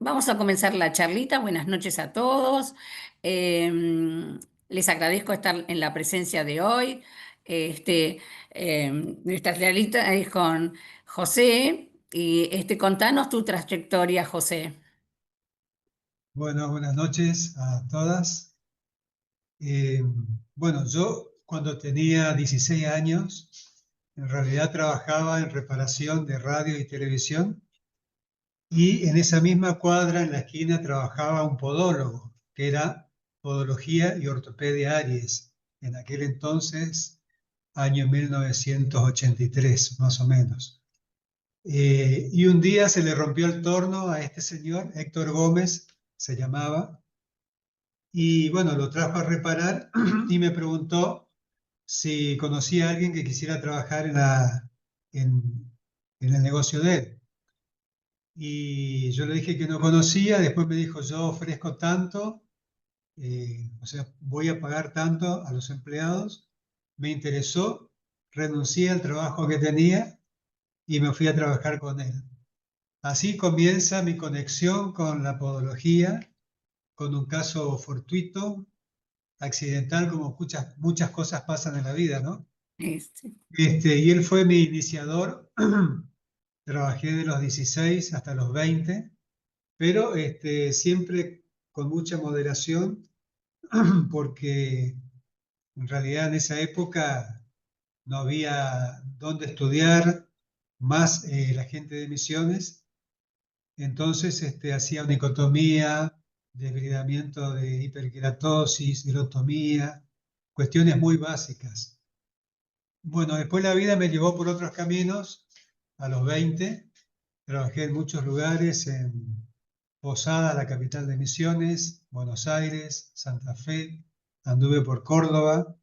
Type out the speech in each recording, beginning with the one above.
Vamos a comenzar la charlita. Buenas noches a todos. Les agradezco estar en la presencia de hoy. Este, Nuestra charlita es con José y contanos tu trayectoria, José. Bueno, buenas noches a todas. Eh, bueno, yo cuando tenía 16 años, en realidad trabajaba en reparación de radio y televisión y en esa misma cuadra, en la esquina, trabajaba un podólogo, que era Podología y Ortopedia Aries, en aquel entonces, año 1983, más o menos. Y un día se le rompió el torno a este señor, Héctor Gómez se llamaba. Y bueno, lo trajo a reparar y me preguntó si conocía a alguien que quisiera trabajar en, en el negocio de él. Y yo le dije que no conocía, después me dijo, yo ofrezco tanto, o sea, voy a pagar tanto a los empleados. Me interesó, renuncié al trabajo que tenía y me fui a trabajar con él. Así comienza mi conexión con la podología, con un caso fortuito accidental, como muchas cosas pasan en la vida, ¿no? Este, Y él fue mi iniciador. Trabajé de los 16 hasta los 20, pero siempre con mucha moderación, porque en realidad en esa época no había dónde estudiar, más la gente de Misiones. Entonces hacía onicotomía, desbridamiento de hiperkeratosis, erotomía, cuestiones muy básicas. Bueno, después la vida me llevó por otros caminos. A los 20 trabajé en muchos lugares, en Posada, la capital de Misiones, Buenos Aires, Santa Fe, anduve por Córdoba,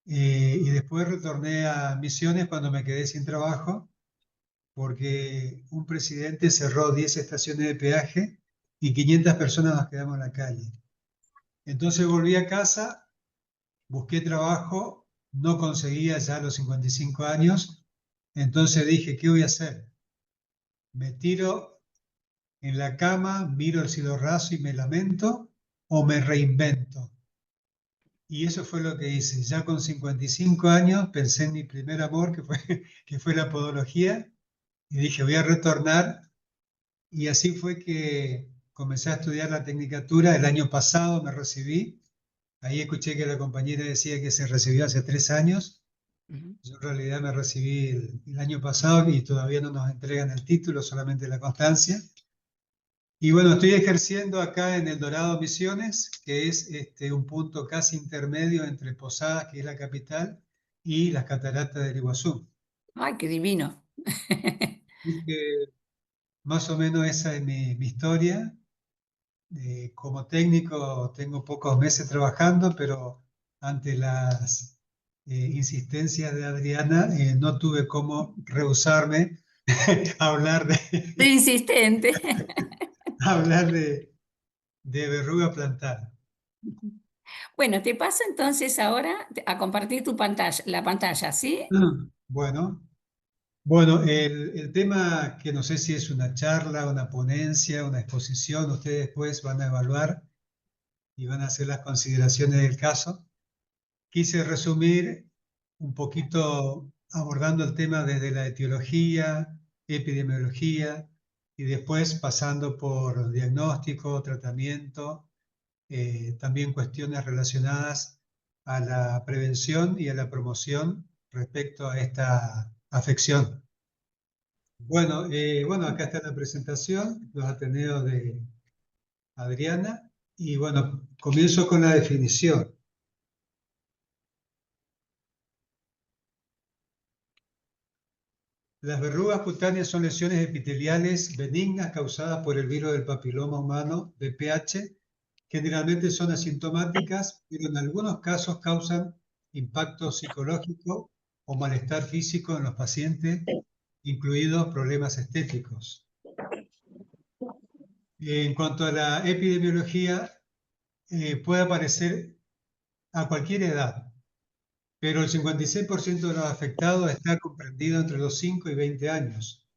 y después retorné a Misiones cuando me quedé sin trabajo porque un presidente cerró 10 estaciones de peaje y 500 personas nos quedamos en la calle. Entonces volví a casa, busqué trabajo, no conseguía ya a los 55 años, entonces dije, ¿qué voy a hacer? ¿Me tiro en la cama, miro el cielo raso y me lamento o me reinvento? Y eso fue lo que hice. Ya con 55 años pensé en mi primer amor, que fue la podología, y dije, voy a retornar. Y así fue que comencé a estudiar la tecnicatura. El año pasado me recibí. Ahí escuché que la compañera decía que se recibió hace 3 años. ujú. Yo en realidad me recibí el año pasado y todavía no nos entregan el título, solamente la constancia. Y bueno, estoy ejerciendo acá en El Dorado Misiones, que es un punto casi intermedio entre Posadas, que es la capital, y las cataratas del Iguazú. Ay, qué divino. Así que más o menos esa es mi historia. Como técnico tengo pocos meses trabajando, pero ante las insistencias de Adriana no tuve cómo rehusarme a hablar Soy insistente. a hablar de verruga plantar. Bueno, te paso entonces ahora a compartir tu pantalla, la pantalla, ¿sí? Bueno, bueno, el tema que no sé si es una charla, una ponencia, una exposición, ustedes después van a evaluar y van a hacer las consideraciones del caso. Quise resumir un poquito abordando el tema desde la etiología, epidemiología y después pasando por diagnóstico, tratamiento, también cuestiones relacionadas a la prevención y a la promoción respecto a esta afección. Bueno, acá está la presentación, los Ateneos de Adriana, y bueno, comienzo con la definición. Las verrugas cutáneas son lesiones epiteliales benignas causadas por el virus del papiloma humano, VPH. Generalmente son asintomáticas, pero en algunos casos causan impacto psicológico o malestar físico en los pacientes, incluidos problemas estéticos. En cuanto a la epidemiología, puede aparecer a cualquier edad, pero el 56% de los afectados está comprendido entre los 5 y 20 años.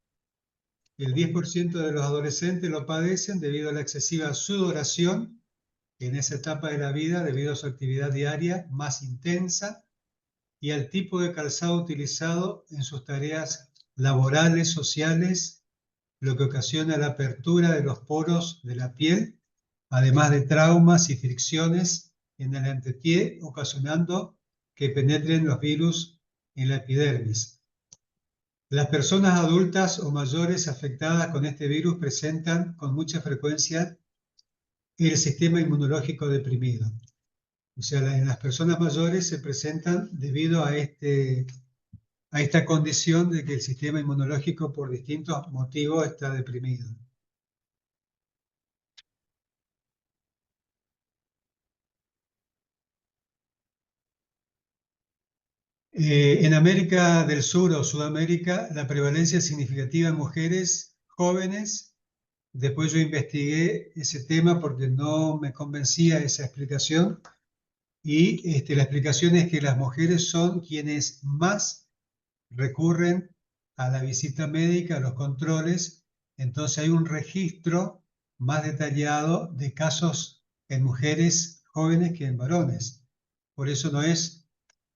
El 10% de los adolescentes lo padecen debido a la excesiva sudoración en esa etapa de la vida, debido a su actividad diaria más intensa y al tipo de calzado utilizado en sus tareas laborales, sociales, lo que ocasiona la apertura de los poros de la piel, además de traumas y fricciones en el antepié, ocasionando que penetren los virus en la epidermis. Las personas adultas o mayores afectadas con este virus presentan con mucha frecuencia el sistema inmunológico deprimido. O sea, en las personas mayores se presentan debido a esta condición de que el sistema inmunológico por distintos motivos está deprimido. En América del Sur o Sudamérica, la prevalencia es significativa en mujeres jóvenes. Después yo investigué ese tema porque no me convencía esa explicación. Y la explicación es que las mujeres son quienes más recurren a la visita médica, a los controles. Entonces hay un registro más detallado de casos en mujeres jóvenes que en varones. Por eso no es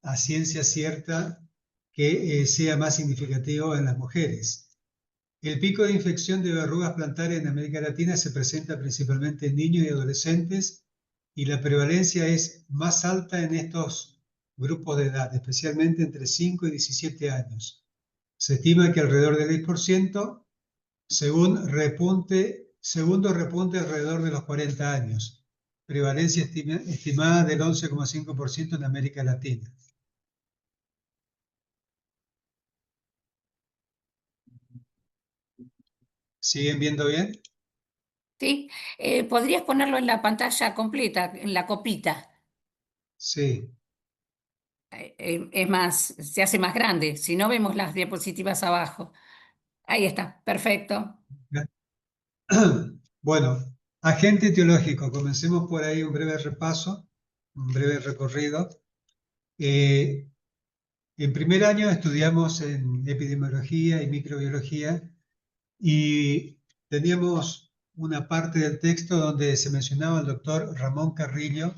a ciencia cierta que sea más significativo en las mujeres. El pico de infección de verrugas plantares en América Latina se presenta principalmente en niños y adolescentes y la prevalencia es más alta en estos grupos de edad, especialmente entre 5 y 17 años. Se estima que alrededor del 10%, segundo repunte alrededor de los 40 años. Prevalencia estimada del 11,5% en América Latina. ¿Siguen viendo bien? ¿Sí? ¿Podrías ponerlo en la pantalla completa, en la copita? Sí. Es más, se hace más grande, si no vemos las diapositivas abajo. Ahí está, perfecto. Bueno, agente etiológico. Comencemos por ahí un breve repaso, un breve recorrido. Eh, en primer año estudiamos en epidemiología y microbiología y teníamos una parte del texto donde se mencionaba el doctor Ramón Carrillo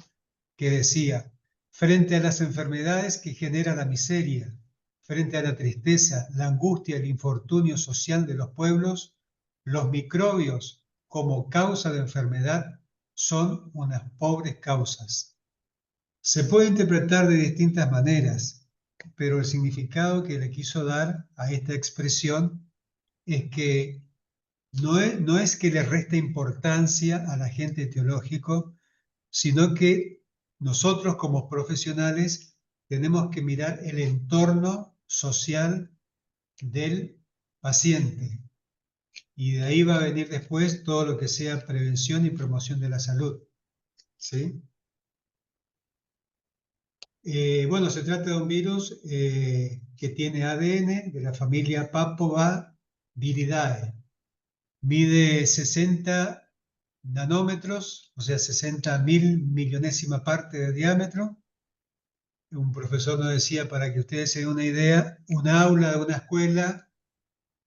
que decía, frente a las enfermedades que genera la miseria, frente a la tristeza, la angustia, el infortunio social de los pueblos, los microbios como causa de enfermedad son unas pobres causas. Se puede interpretar de distintas maneras, pero el significado que le quiso dar a esta expresión es que no es que le resta importancia al agente etiológico, sino que nosotros como profesionales tenemos que mirar el entorno social del paciente y de ahí va a venir después todo lo que sea prevención y promoción de la salud. ¿Sí? Bueno, se trata de un virus que tiene ADN de la familia Papoviridae. Mide 60 nanómetros, o sea, 60.000 millonésima parte de diámetro. Un profesor nos decía, para que ustedes se den una idea, un aula de una escuela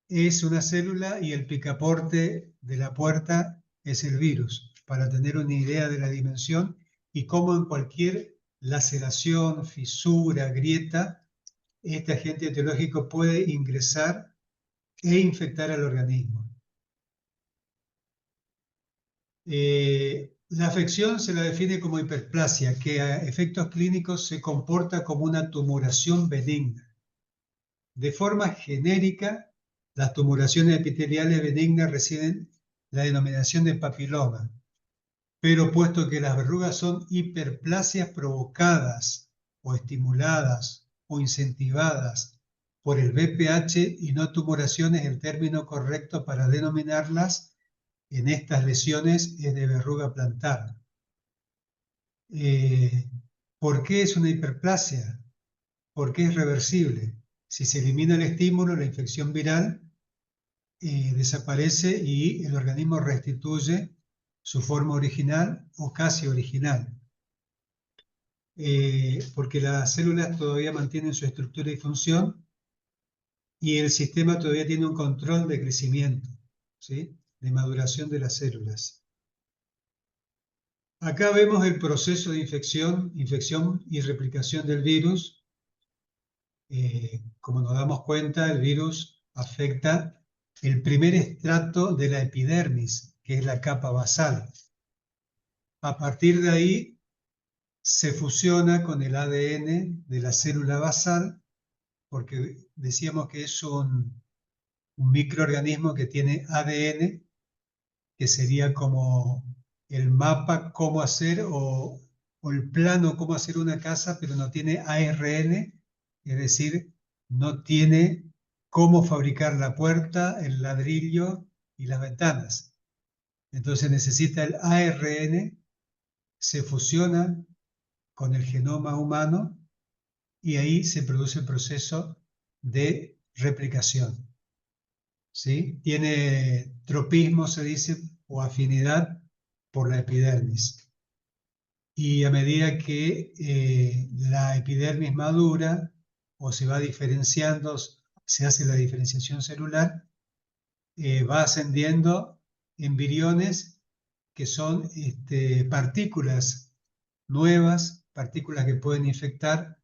es una célula y el picaporte de la puerta es el virus, para tener una idea de la dimensión y cómo en cualquier laceración, fisura, grieta, este agente etiológico puede ingresar e infectar al organismo. La afección se la define como hiperplasia, que a efectos clínicos se comporta como una tumoración benigna. De forma genérica, las tumoraciones epiteliales benignas reciben la denominación de papiloma, pero puesto que las verrugas son hiperplasias provocadas o estimuladas o incentivadas por el BPH y no tumoraciones, el término correcto para denominarlas en estas lesiones es de verruga plantar. ¿Por qué es una hiperplasia? Porque es reversible. Si se elimina el estímulo, la infección viral desaparece y el organismo restituye su forma original o casi original. Porque las células todavía mantienen su estructura y función y el sistema todavía tiene un control de crecimiento. ¿sí? De maduración de las células. Acá vemos el proceso de infección y replicación del virus. Como nos damos cuenta, el virus afecta el primer estrato de la epidermis, que es la capa basal. A partir de ahí se fusiona con el ADN de la célula basal, porque decíamos que es un microorganismo que tiene ADN, que sería como el mapa cómo hacer o el plano cómo hacer una casa, pero no tiene ARN, es decir, no tiene cómo fabricar la puerta, el ladrillo y las ventanas. Entonces necesita el ARN, se fusiona con el genoma humano y ahí se produce el proceso de replicación. ¿Sí? Tiene tropismo, se dice, o afinidad por la epidermis. Y a medida que la epidermis madura o se va diferenciando, se hace la diferenciación celular, va ascendiendo embriones que son partículas nuevas, partículas que pueden infectar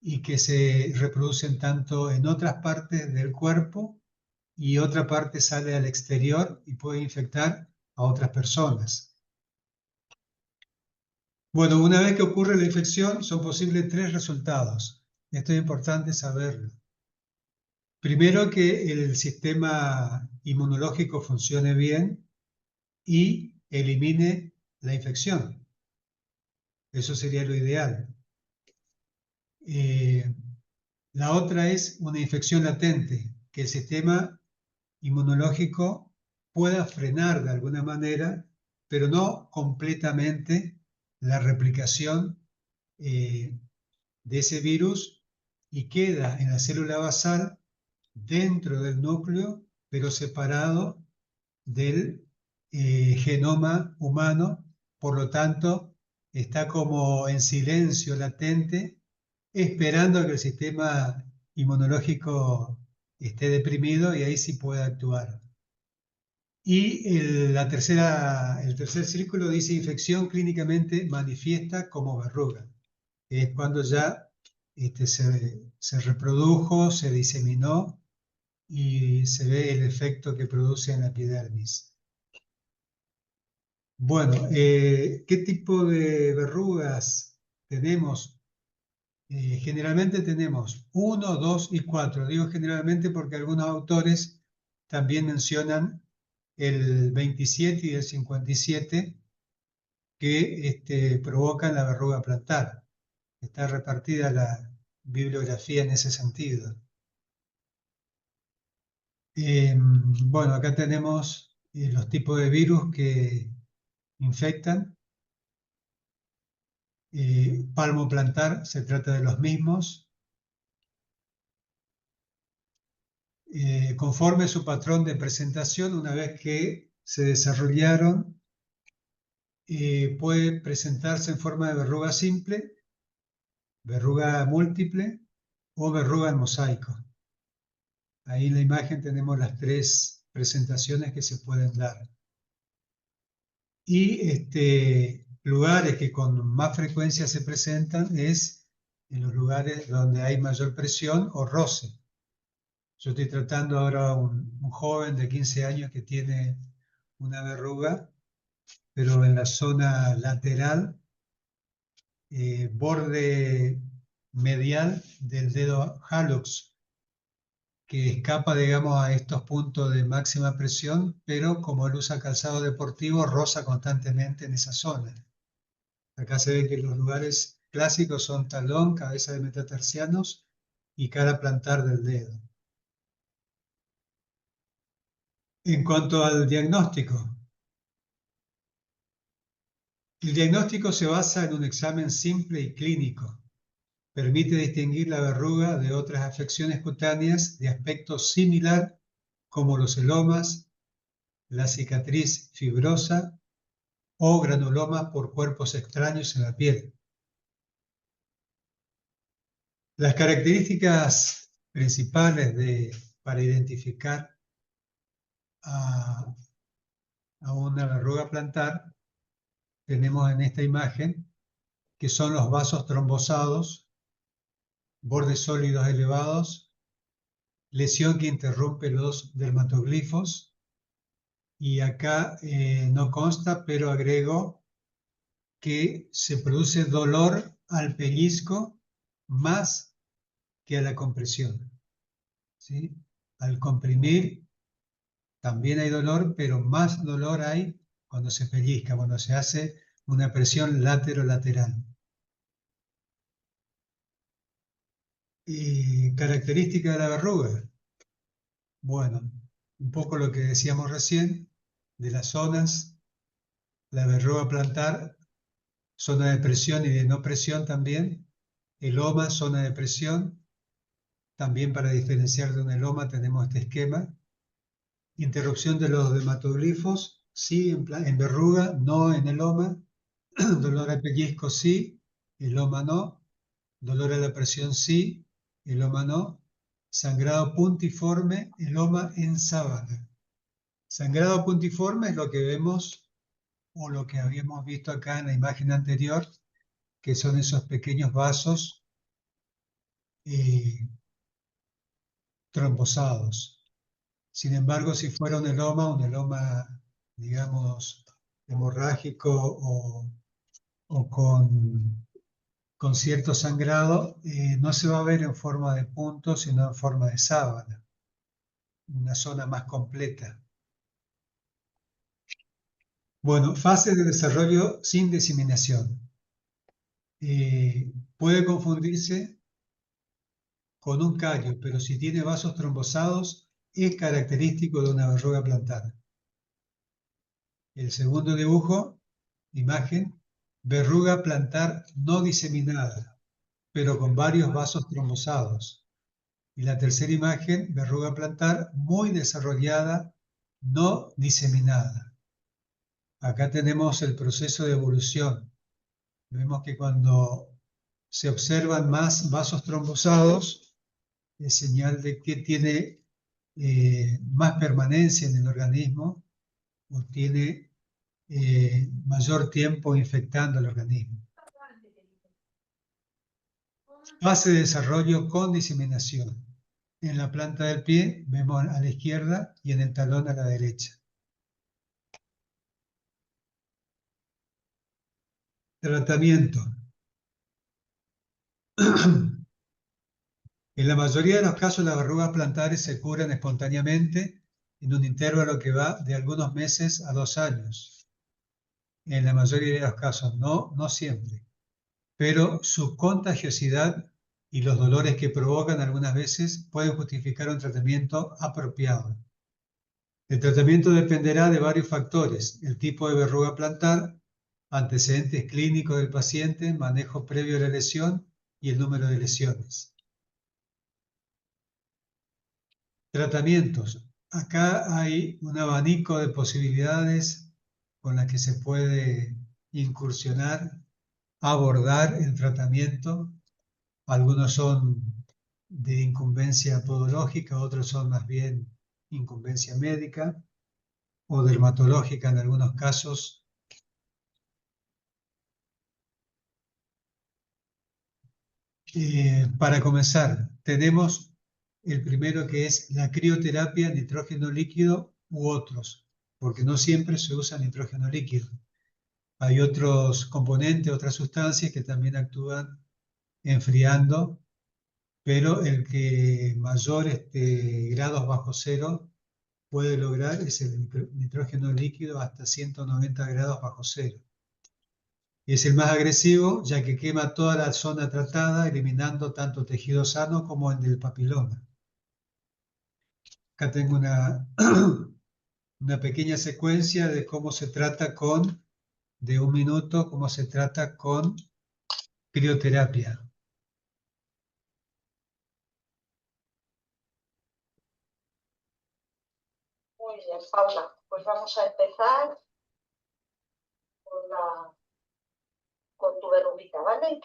y que se reproducen tanto en otras partes del cuerpo y otra parte sale al exterior y puede infectar a otras personas. Bueno, una vez que ocurre la infección, son posibles 3 resultados. Esto es importante saberlo. Primero, que el sistema inmunológico funcione bien y elimine la infección. Eso sería lo ideal. La otra es una infección latente, que el sistema inmunológico pueda frenar de alguna manera, pero no completamente, la replicación de ese virus y queda en la célula basal dentro del núcleo, pero separado del genoma humano. Por lo tanto, está como en silencio latente, esperando a que el sistema inmunológico esté deprimido y ahí sí puede actuar. Y el tercer círculo dice infección clínicamente manifiesta como verruga, que es cuando ya se reprodujo, se diseminó y se ve el efecto que produce en la epidermis. Bueno, ¿qué tipo de verrugas tenemos? Generalmente tenemos 1, 2 y 4. Digo generalmente porque algunos autores también mencionan el 27 y el 57 que provocan la verruga plantar. Está repartida la bibliografía en ese sentido. Bueno, acá tenemos los tipos de virus que infectan. Palmo plantar, se trata de los mismos. Conforme su patrón de presentación, una vez que se desarrollaron, puede presentarse en forma de verruga simple, verruga múltiple o verruga en mosaico. Ahí en la imagen tenemos las 3 presentaciones que se pueden dar. Y lugares que con más frecuencia se presentan es en los lugares donde hay mayor presión o roce. Yo estoy tratando ahora a un joven de 15 años que tiene una verruga, pero en la zona lateral, borde medial del dedo hallux, que escapa, digamos, a estos puntos de máxima presión, pero como él usa calzado deportivo, roza constantemente en esa zona. Acá se ve que los lugares clásicos son talón, cabeza de metatarsianos y cara plantar del dedo. En cuanto al diagnóstico, el diagnóstico se basa en un examen simple y clínico. Permite distinguir la verruga de otras afecciones cutáneas de aspecto similar, como los elomas, la cicatriz fibrosa o granulomas por cuerpos extraños en la piel. Las características principales para identificar a, a una verruga plantar, tenemos en esta imagen que son los vasos trombosados, bordes sólidos elevados, lesión que interrumpe los dermatoglifos, y acá no consta, pero agrego que se produce dolor al pellizco más que a la compresión, ¿sí? Al comprimir también hay dolor, pero más dolor hay cuando se pellizca, cuando se hace una presión lateral. Y característica de la verruga. Bueno, un poco lo que decíamos recién, de las zonas, la verruga plantar, zona de presión y de no presión también, eloma, zona de presión, también para diferenciar de un eloma tenemos este esquema, interrupción de los dermatoglifos, sí, en verruga, no en eloma, dolor al pellizco sí, eloma no, dolor a la presión sí, eloma no, sangrado puntiforme, eloma en sábana. Sangrado puntiforme es lo que vemos o lo que habíamos visto acá en la imagen anterior, que son esos pequeños vasos trombosados. Sin embargo, si fuera un eloma, digamos, hemorrágico o con cierto sangrado, no se va a ver en forma de punto, sino en forma de sábana, una zona más completa. Bueno, fase de desarrollo sin diseminación. Puede confundirse con un callo, pero si tiene vasos trombosados, es característico de una verruga plantar. El segundo dibujo, imagen, verruga plantar no diseminada, pero con varios vasos trombosados. Y la tercera imagen, verruga plantar muy desarrollada, no diseminada. Acá tenemos el proceso de evolución. Vemos que cuando se observan más vasos trombosados, es señal de que tiene más permanencia en el organismo o tiene mayor tiempo infectando el organismo. Fase de desarrollo con diseminación. En la planta del pie vemos a la izquierda y en el talón a la derecha. Tratamiento. En la mayoría de los casos las verrugas plantares se curan espontáneamente en un intervalo que va de algunos meses a 2 años. En la mayoría de los casos, no siempre. Pero su contagiosidad y los dolores que provocan algunas veces pueden justificar un tratamiento apropiado. El tratamiento dependerá de varios factores: el tipo de verruga plantar, antecedentes clínicos del paciente, manejo previo a la lesión y el número de lesiones. Tratamientos. Acá hay un abanico de posibilidades con las que se puede incursionar, abordar el tratamiento. Algunos son de incumbencia podológica, otros son más bien incumbencia médica o dermatológica en algunos casos. Para comenzar, tenemos el primero, que es la crioterapia, nitrógeno líquido u otros, porque no siempre se usa nitrógeno líquido. Hay otros componentes, otras sustancias que también actúan enfriando, pero el que mayor grados bajo cero puede lograr es el nitrógeno líquido hasta 190 grados bajo cero. Y es el más agresivo, ya que quema toda la zona tratada, eliminando tanto tejido sano como el del papiloma. Acá tengo una pequeña secuencia de cómo se trata de 1 minuto, cómo se trata con crioterapia. Muy bien, Paula. Pues vamos a empezar con tu verruguita, ¿vale?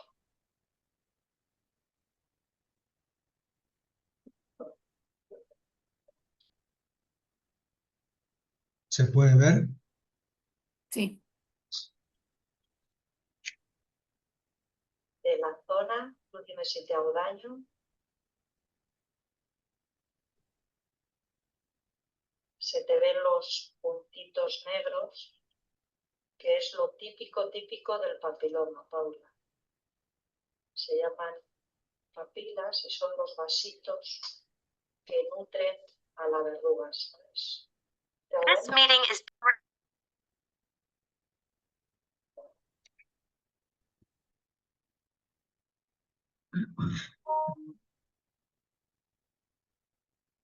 ¿Se puede ver? Sí. De la zona, tú dime si te hago daño. Se te ven los puntitos negros, que es lo típico del papiloma, Paula. Se llaman papilas y son los vasitos que nutren a la verruga, ¿sabes? This meeting is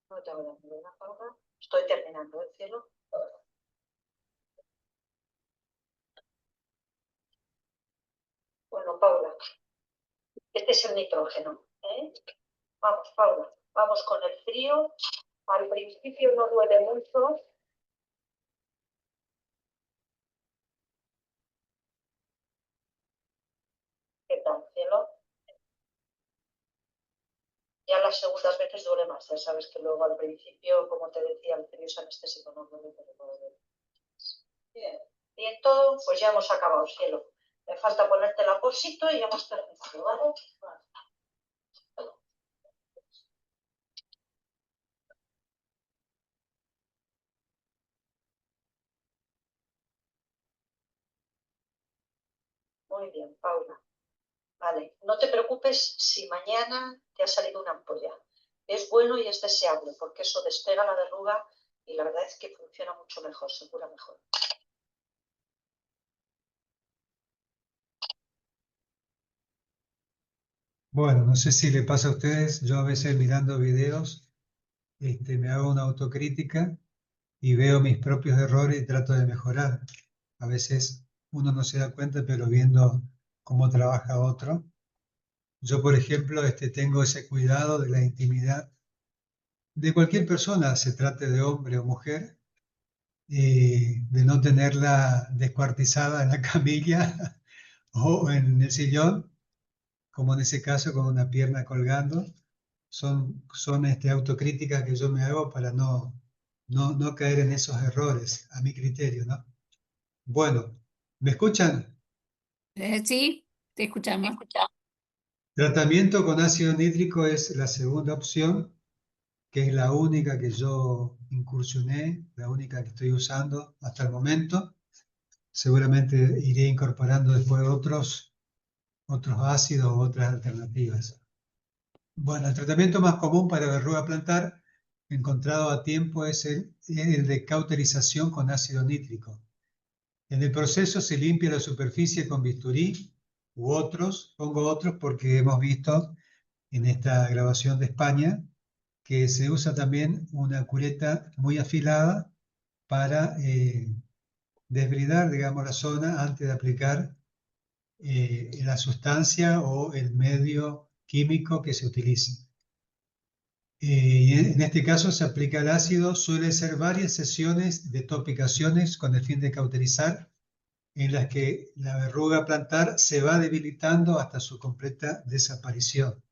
No te hago daño, ¿verdad, Paula? Estoy terminando, ¿el cielo? Bueno, Paula, este es el nitrógeno, ¿eh? Vamos, Paula, vamos con el frío. Al principio no duele mucho. ¿Qué tal, cielo? Ya las segundas veces duele más. Ya sabes que luego al principio, como te decía, el frío es anestésico, no duele, pero no duele. Bien. Bien todo, pues ya hemos acabado, cielo. Me falta ponerte el apósito y ya hemos terminado, ¿vale? Muy bien, Paula. Vale, no te preocupes si mañana te ha salido una ampolla. Es bueno y es deseable porque eso despega la verruga y la verdad es que funciona mucho mejor, se cura mejor. Bueno, no sé si le pasa a ustedes, yo a veces mirando videos, me hago una autocrítica y veo mis propios errores y trato de mejorar. A veces uno no se da cuenta, pero viendo cómo trabaja otro. Yo, por ejemplo, tengo ese cuidado de la intimidad de cualquier persona, se trate de hombre o mujer, de no tenerla descuartizada en la camilla o en el sillón, como en ese caso con una pierna colgando. Son autocríticas que yo me hago para no caer en esos errores, a mi criterio, ¿no? Bueno, ¿me escuchan? Sí, te escuchamos. Tratamiento con ácido nítrico es la segunda opción, que es la única que yo incursioné, la única que estoy usando hasta el momento. Seguramente iré incorporando después otros ácidos o otras alternativas. Bueno, el tratamiento más común para verruga plantar encontrado a tiempo es el de cauterización con ácido nítrico. En el proceso se limpia la superficie con bisturí u otros, pongo otros porque hemos visto en esta grabación de España que se usa también una cureta muy afilada para desbridar, digamos, la zona antes de aplicar la sustancia o el medio químico que se utilice. Y en este caso se aplica el ácido, suele ser varias sesiones de topicaciones con el fin de cauterizar, en las que la verruga plantar se va debilitando hasta su completa desaparición.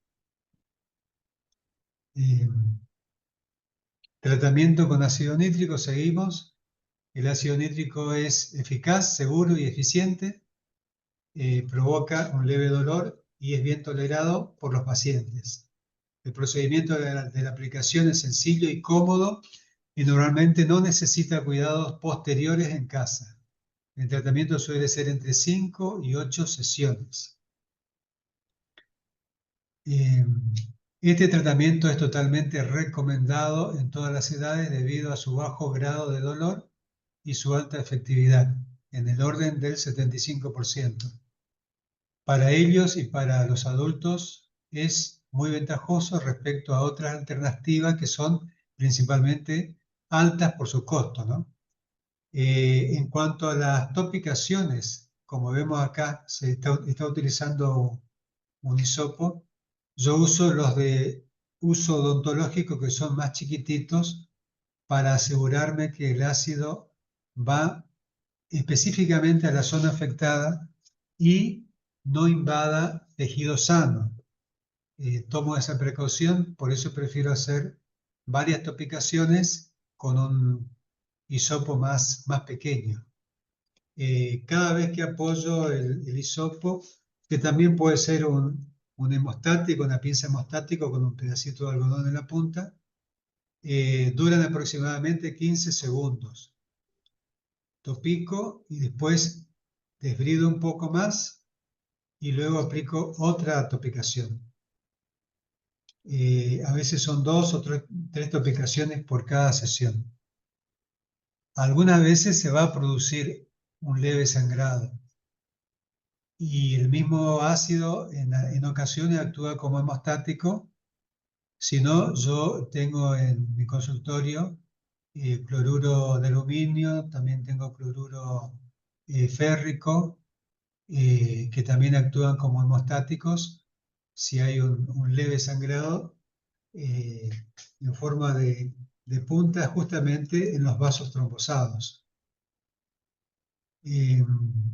Tratamiento con ácido nítrico, seguimos. El ácido nítrico es eficaz, seguro y eficiente, provoca un leve dolor y es bien tolerado por los pacientes. El procedimiento de la aplicación es sencillo y cómodo y normalmente no necesita cuidados posteriores en casa. El tratamiento suele ser entre 5 y 8 sesiones. Este tratamiento es totalmente recomendado en todas las edades debido a su bajo grado de dolor y su alta efectividad, en el orden del 75%. Para ellos y para los adultos es muy ventajoso respecto a otras alternativas que son principalmente altas por su costo, ¿no? En cuanto a las topicaciones, como vemos acá, se está utilizando un hisopo. Yo uso los de uso odontológico que son más chiquititos para asegurarme que el ácido va específicamente a la zona afectada y no invada tejido sano. Tomo esa precaución, por eso prefiero hacer varias topicaciones con un hisopo más pequeño. Cada vez que apoyo el hisopo, que también puede ser un hemostático, una pinza hemostática con un pedacito de algodón en la punta, duran aproximadamente 15 segundos. Topico y después desbrido un poco más y luego aplico otra topicación. A veces son 2 o 3 topicaciones por cada sesión. Algunas veces se va a producir un leve sangrado y el mismo ácido en ocasiones actúa como hemostático. Si no, yo tengo en mi consultorio cloruro de aluminio, también tengo cloruro férrico, que también actúan como hemostáticos si hay un leve sangrado en forma de punta justamente en los vasos trombosados.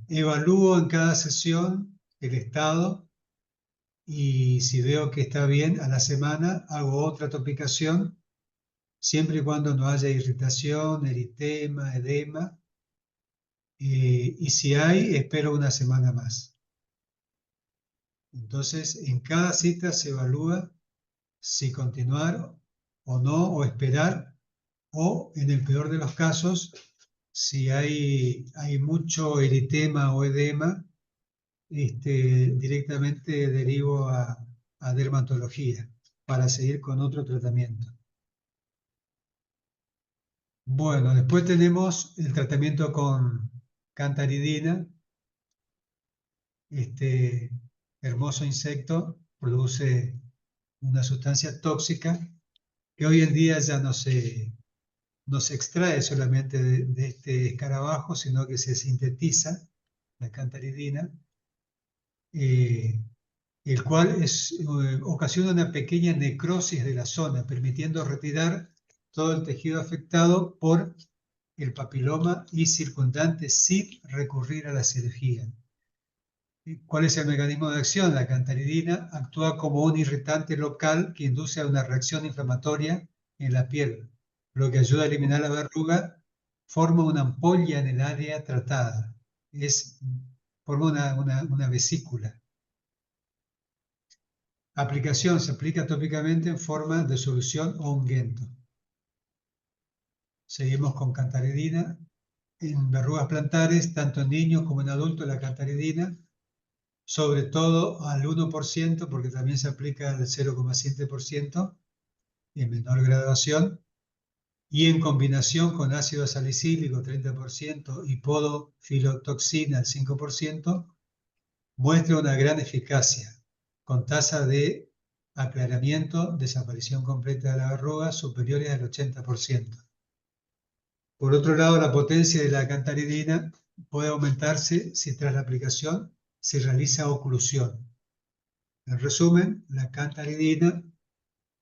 Evalúo en cada sesión el estado y si veo que está bien, a la semana hago otra topicación, siempre y cuando no haya irritación, eritema, edema, y si hay, espero una semana más. Entonces, en cada cita se evalúa si continuar o no, o esperar, o en el peor de los casos, si hay mucho eritema o edema, directamente derivo a dermatología para seguir con otro tratamiento. Bueno, después tenemos el tratamiento con cantaridina. Este hermoso insecto produce una sustancia tóxica que hoy en día ya no se extrae solamente de este escarabajo, sino que se sintetiza la cantaridina, el cual ocasiona una pequeña necrosis de la zona, permitiendo retirar todo el tejido afectado por el papiloma y circundantes sin recurrir a la cirugía. ¿Cuál es el mecanismo de acción? La cantaridina actúa como un irritante local que induce a una reacción inflamatoria en la piel, lo que ayuda a eliminar la verruga, forma una ampolla en el área tratada, forma una vesícula. Aplicación: se aplica tópicamente en forma de solución o unguento. Seguimos con cantaridina. En verrugas plantares, tanto en niños como en adultos, la cantaridina, sobre todo al 1%, porque también se aplica al 0,7% en menor graduación, y en combinación con ácido salicílico 30% y podofilotoxina al 5%, muestra una gran eficacia, con tasa de aclaramiento, desaparición completa de la verruga superiores al 80%. Por otro lado, la potencia de la cantaridina puede aumentarse si tras la aplicación se realiza oclusión. En resumen, la cantaridina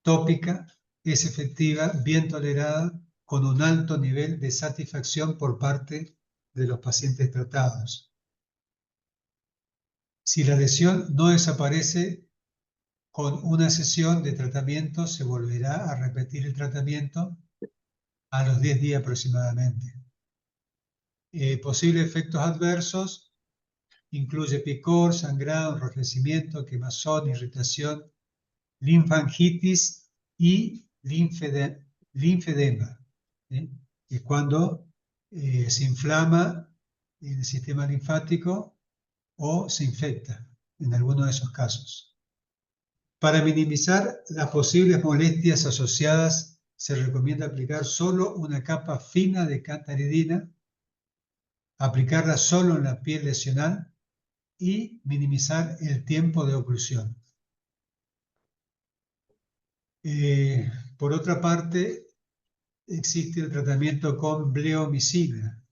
tópica es efectiva, bien tolerada, con un alto nivel de satisfacción por parte de los pacientes tratados. Si la lesión no desaparece, con una sesión de tratamiento se volverá a repetir el tratamiento a los 10 días aproximadamente. Posibles efectos adversos incluye picor, sangrado, enrojecimiento, quemazón, irritación, linfangitis y linfedema, es cuando se inflama el sistema linfático o se infecta en alguno de esos casos. Para minimizar las posibles molestias asociadas, se recomienda aplicar solo una capa fina de cantaridina, aplicarla solo en la piel lesional y minimizar el tiempo de oclusión. Por otra parte, existe el tratamiento con bleomicina.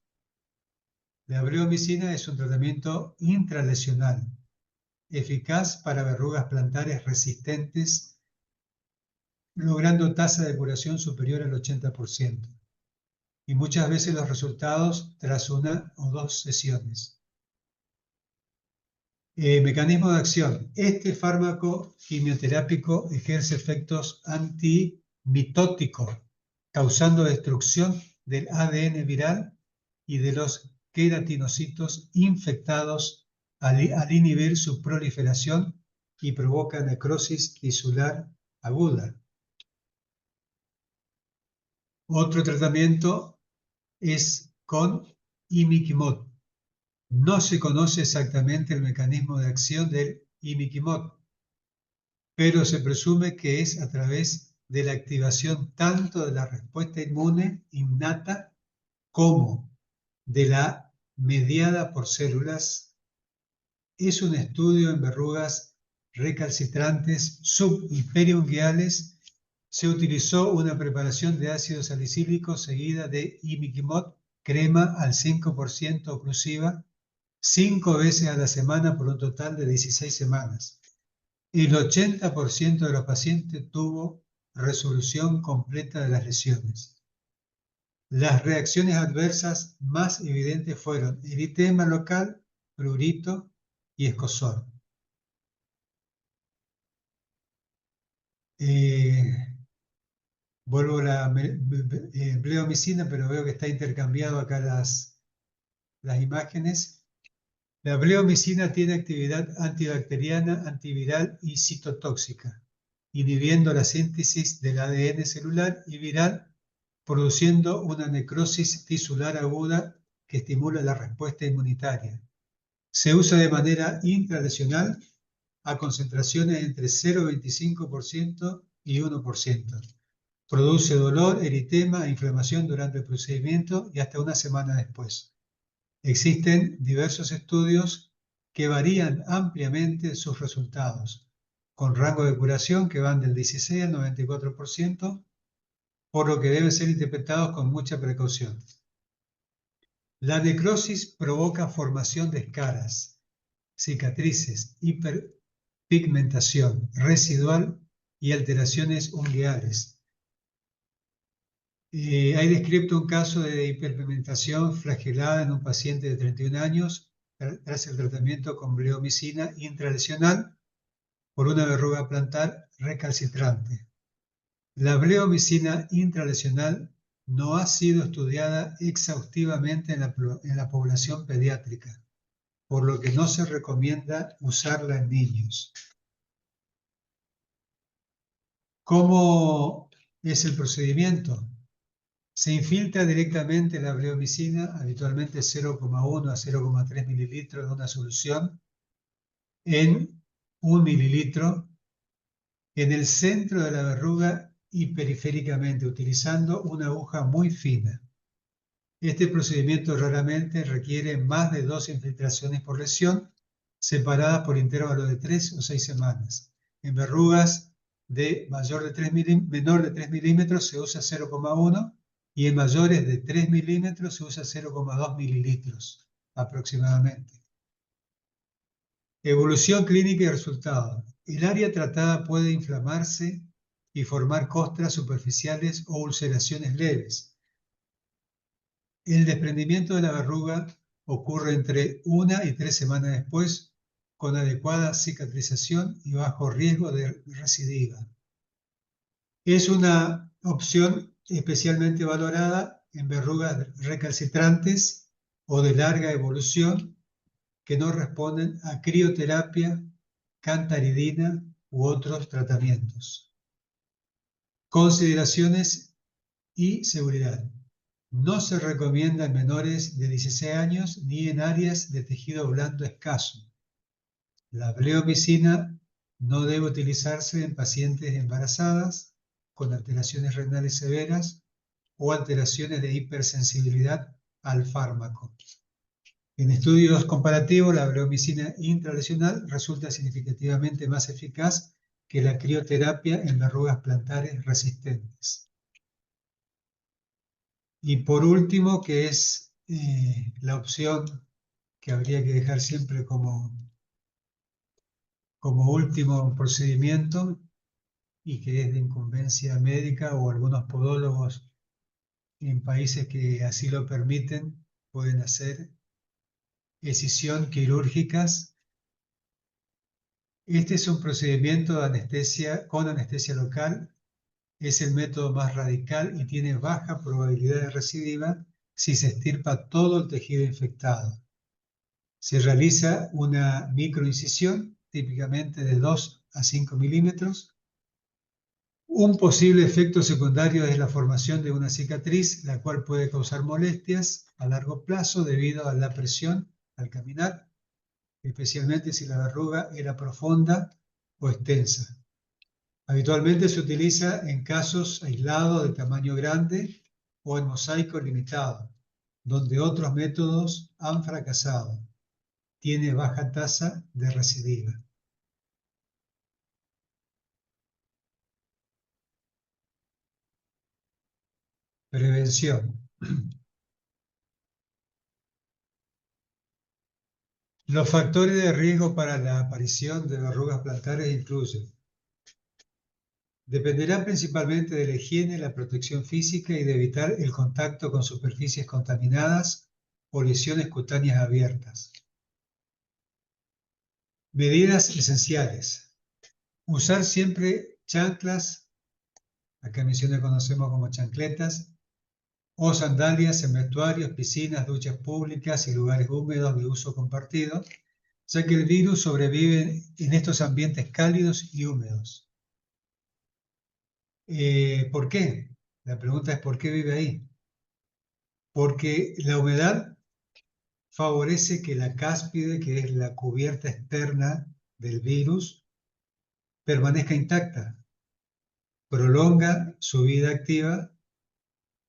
La bleomicina es un tratamiento intralesional, eficaz para verrugas plantares resistentes, logrando tasa de curación superior al 80%, y muchas veces los resultados tras 1 o 2 sesiones. Mecanismo de acción. Este fármaco quimioterápico ejerce efectos antimitóticos, causando destrucción del ADN viral y de los queratinocitos infectados al inhibir su proliferación y provoca necrosis tisular aguda. Otro tratamiento es con imiquimod. No se conoce exactamente el mecanismo de acción del imiquimod, pero se presume que es a través de la activación tanto de la respuesta inmune innata como de la mediada por células. Es un estudio en verrugas recalcitrantes sub- y periungueales. Se utilizó una preparación de ácido salicílico seguida de imiquimod, crema al 5% oclusiva, 5 veces a la semana por un total de 16 semanas. El 80% de los pacientes tuvo resolución completa de las lesiones. Las reacciones adversas más evidentes fueron eritema local, prurito y escozor. Vuelvo a la bleomicina, pero veo que está intercambiado acá las imágenes. La bleomicina tiene actividad antibacteriana, antiviral y citotóxica, inhibiendo la síntesis del ADN celular y viral, produciendo una necrosis tisular aguda que estimula la respuesta inmunitaria. Se usa de manera intralesional a concentraciones entre 0,25% y 1%. Produce dolor, eritema e inflamación durante el procedimiento y hasta una semana después. Existen diversos estudios que varían ampliamente sus resultados, con rango de curación que van del 16 al 94%, por lo que deben ser interpretados con mucha precaución. La necrosis provoca formación de escaras, cicatrices, hiperpigmentación residual y alteraciones ungueales. Hay descrito un caso de hiperpigmentación flagelada en un paciente de 31 años tras el tratamiento con bleomicina intralesional por una verruga plantar recalcitrante. La bleomicina intralesional no ha sido estudiada exhaustivamente en la población pediátrica, por lo que no se recomienda usarla en niños. ¿Cómo es el procedimiento? Se infiltra directamente la bleomicina, habitualmente 0,1 a 0,3 mililitros de una solución, en 1 mililitro en el centro de la verruga y periféricamente, utilizando una aguja muy fina. Este procedimiento raramente requiere más de 2 infiltraciones por lesión, separadas por intervalos de 3 o 6 semanas. En verrugas de menor de 3 milímetros se usa 0,1 y en mayores de 3 milímetros se usa 0,2 mililitros aproximadamente. Evolución clínica y resultados. El área tratada puede inflamarse y formar costras superficiales o ulceraciones leves. El desprendimiento de la verruga ocurre entre 1 y 3 semanas después, con adecuada cicatrización y bajo riesgo de recidiva. Es una opción especialmente valorada en verrugas recalcitrantes o de larga evolución que no responden a crioterapia, cantaridina u otros tratamientos. Consideraciones y seguridad. No se recomienda en menores de 16 años ni en áreas de tejido blando escaso. La bleomicina no debe utilizarse en pacientes embarazadas con alteraciones renales severas o alteraciones de hipersensibilidad al fármaco. En estudios comparativos, la bleomicina intralesional resulta significativamente más eficaz que la crioterapia en verrugas plantares resistentes. Y por último, que es la opción que habría que dejar siempre como último procedimiento y que es de incumbencia médica, o algunos podólogos en países que así lo permiten pueden hacer escisión quirúrgicas. Este es un procedimiento de anestesia con anestesia local Es el método más radical y tiene baja probabilidad de recidiva si se extirpa todo el tejido infectado. Se realiza una microincisión, típicamente de 2 a 5 milímetros. Un posible efecto secundario es la formación de una cicatriz, la cual puede causar molestias a largo plazo debido a la presión al caminar, especialmente si la verruga era profunda o extensa. Habitualmente se utiliza en casos aislados de tamaño grande o en mosaico limitado, donde otros métodos han fracasado. Tiene baja tasa de recidiva. Prevención. Los factores de riesgo para la aparición de verrugas plantares incluyen: dependerán principalmente de la higiene, la protección física y de evitar el contacto con superficies contaminadas o lesiones cutáneas abiertas. Medidas esenciales. Usar siempre chanclas, acá en Misiones conocemos como chancletas, o sandalias en vestuarios, piscinas, duchas públicas y lugares húmedos de uso compartido, ya que el virus sobrevive en estos ambientes cálidos y húmedos. ¿Por qué? La pregunta es ¿por qué vive ahí? Porque la humedad favorece que la cáspide, que es la cubierta externa del virus, permanezca intacta, prolonga su vida activa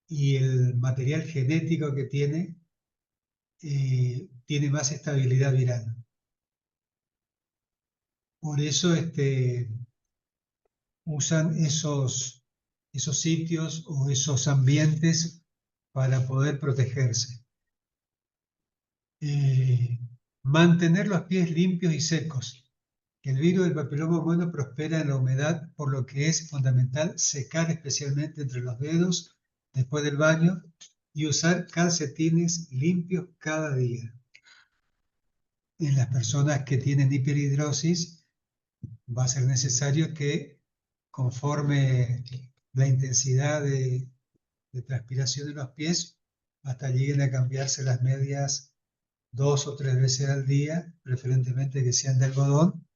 y el material genético que tiene más estabilidad viral. Por eso usan esos sitios o esos ambientes para poder protegerse. Mantener los pies limpios y secos. El virus del papiloma humano prospera en la humedad, por lo que es fundamental secar especialmente entre los dedos después del baño y usar calcetines limpios cada día. En las personas que tienen hiperhidrosis va a ser necesario que, conforme la intensidad de transpiración de los pies, hasta lleguen a cambiarse las medias 2 o 3 veces al día, preferentemente que sean de algodón,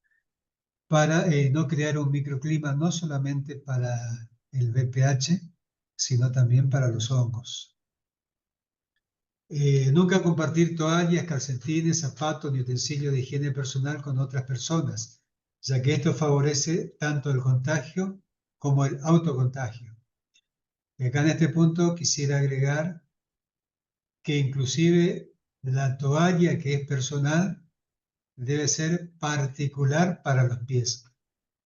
para no crear un microclima no solamente para el VPH, sino también para los hongos. Nunca compartir toallas, calcetines, zapatos ni utensilios de higiene personal con otras personas, ya que esto favorece tanto el contagio como el autocontagio. Y acá en este punto quisiera agregar que inclusive la toalla que es personal debe ser particular para los pies.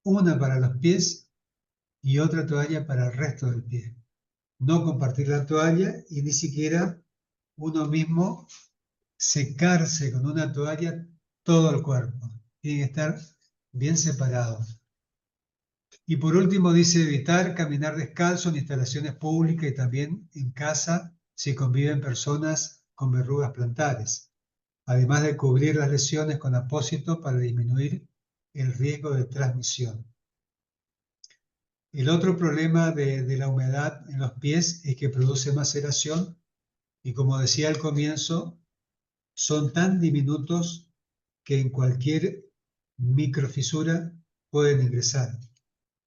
Una para los pies y otra toalla para el resto del pie. No compartir la toalla y ni siquiera uno mismo secarse con una toalla todo el cuerpo. Tiene que estar bien separados. Y por último dice evitar caminar descalzo en instalaciones públicas y también en casa si conviven personas con verrugas plantares, además de cubrir las lesiones con apósito para disminuir el riesgo de transmisión. El otro problema de la humedad en los pies es que produce maceración y, como decía al comienzo, son tan diminutos que en cualquier microfisura pueden ingresar.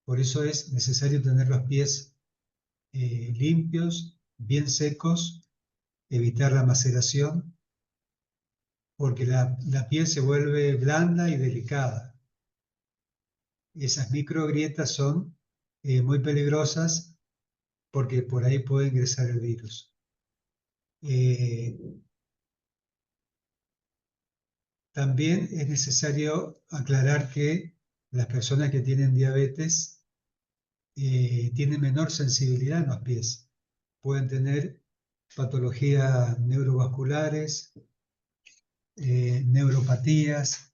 Por eso es necesario tener los pies limpios, bien secos, evitar la maceración, porque la piel se vuelve blanda y delicada. Esas microgrietas son muy peligrosas porque por ahí puede ingresar el virus. También es necesario aclarar que las personas que tienen diabetes tienen menor sensibilidad en los pies. Pueden tener patologías neurovasculares, neuropatías,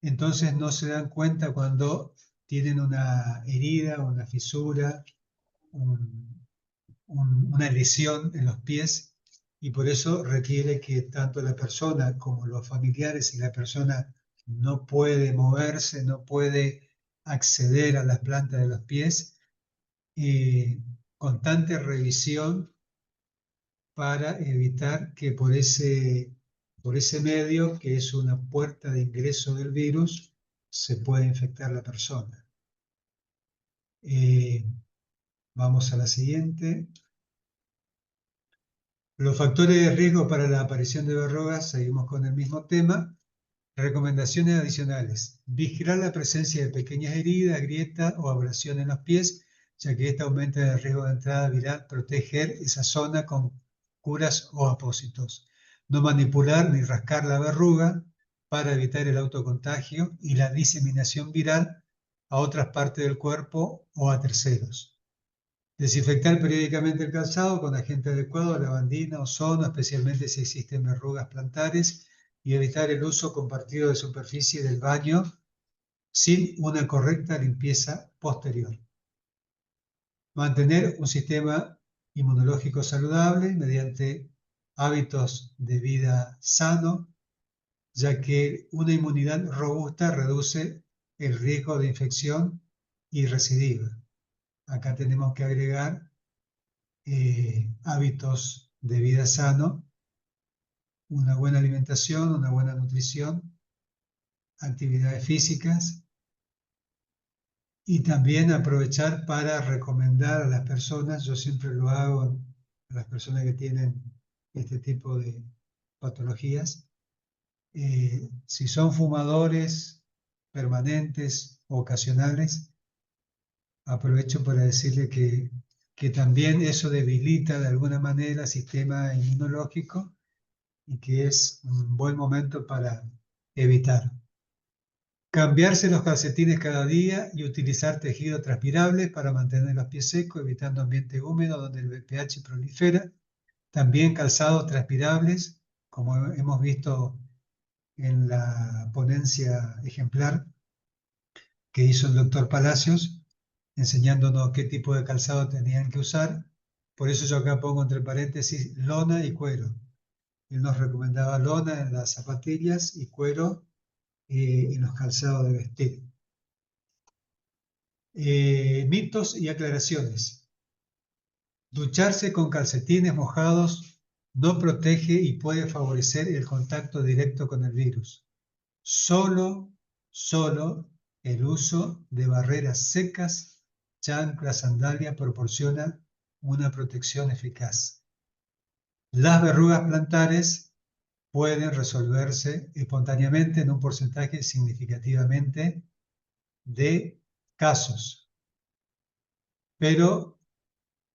entonces no se dan cuenta cuando tienen una herida, una fisura, una lesión en los pies, y por eso requiere que tanto la persona como los familiares, si la persona no puede moverse, no puede acceder a las plantas de los pies, constante revisión para evitar que por ese medio, que es una puerta de ingreso del virus, se pueda infectar la persona. Vamos a la siguiente. Los factores de riesgo para la aparición de verrugas, seguimos con el mismo tema. Recomendaciones adicionales. Vigilar la presencia de pequeñas heridas, grietas o abrasiones en los pies, ya que esto aumenta el riesgo de entrada viral. Proteger esa zona con curas o apósitos. No manipular ni rascar la verruga para evitar el autocontagio y la diseminación viral a otras partes del cuerpo o a terceros. Desinfectar periódicamente el calzado con agente adecuado, lavandina, ozono, especialmente si existen verrugas plantares, y evitar el uso compartido de superficie del baño sin una correcta limpieza posterior. Mantener un sistema inmunológico saludable mediante hábitos de vida sano, ya que una inmunidad robusta reduce el riesgo de infección y recidiva. Acá tenemos que agregar hábitos de vida sano, una buena alimentación, una buena nutrición, actividades físicas, y también aprovechar para recomendar a las personas, yo siempre lo hago a las personas que tienen este tipo de patologías, si son fumadores permanentes o ocasionales, aprovecho para decirle que también eso debilita de alguna manera el sistema inmunológico y que es un buen momento para evitar. Cambiarse los calcetines cada día y utilizar tejido transpirable para mantener los pies secos, evitando ambiente húmedo donde el VPH prolifera. También calzados transpirables, como hemos visto en la ponencia ejemplar que hizo el doctor Palacios, enseñándonos qué tipo de calzado tenían que usar. Por eso yo acá pongo entre paréntesis lona y cuero. Él nos recomendaba lona en las zapatillas y cuero en los calzados de vestir. Mitos y aclaraciones. Ducharse con calcetines mojados no protege y puede favorecer el contacto directo con el virus. Solo el uso de barreras secas, chanclas, sandalias, proporciona una protección eficaz. Las verrugas plantares pueden resolverse espontáneamente en un porcentaje significativamente de casos, pero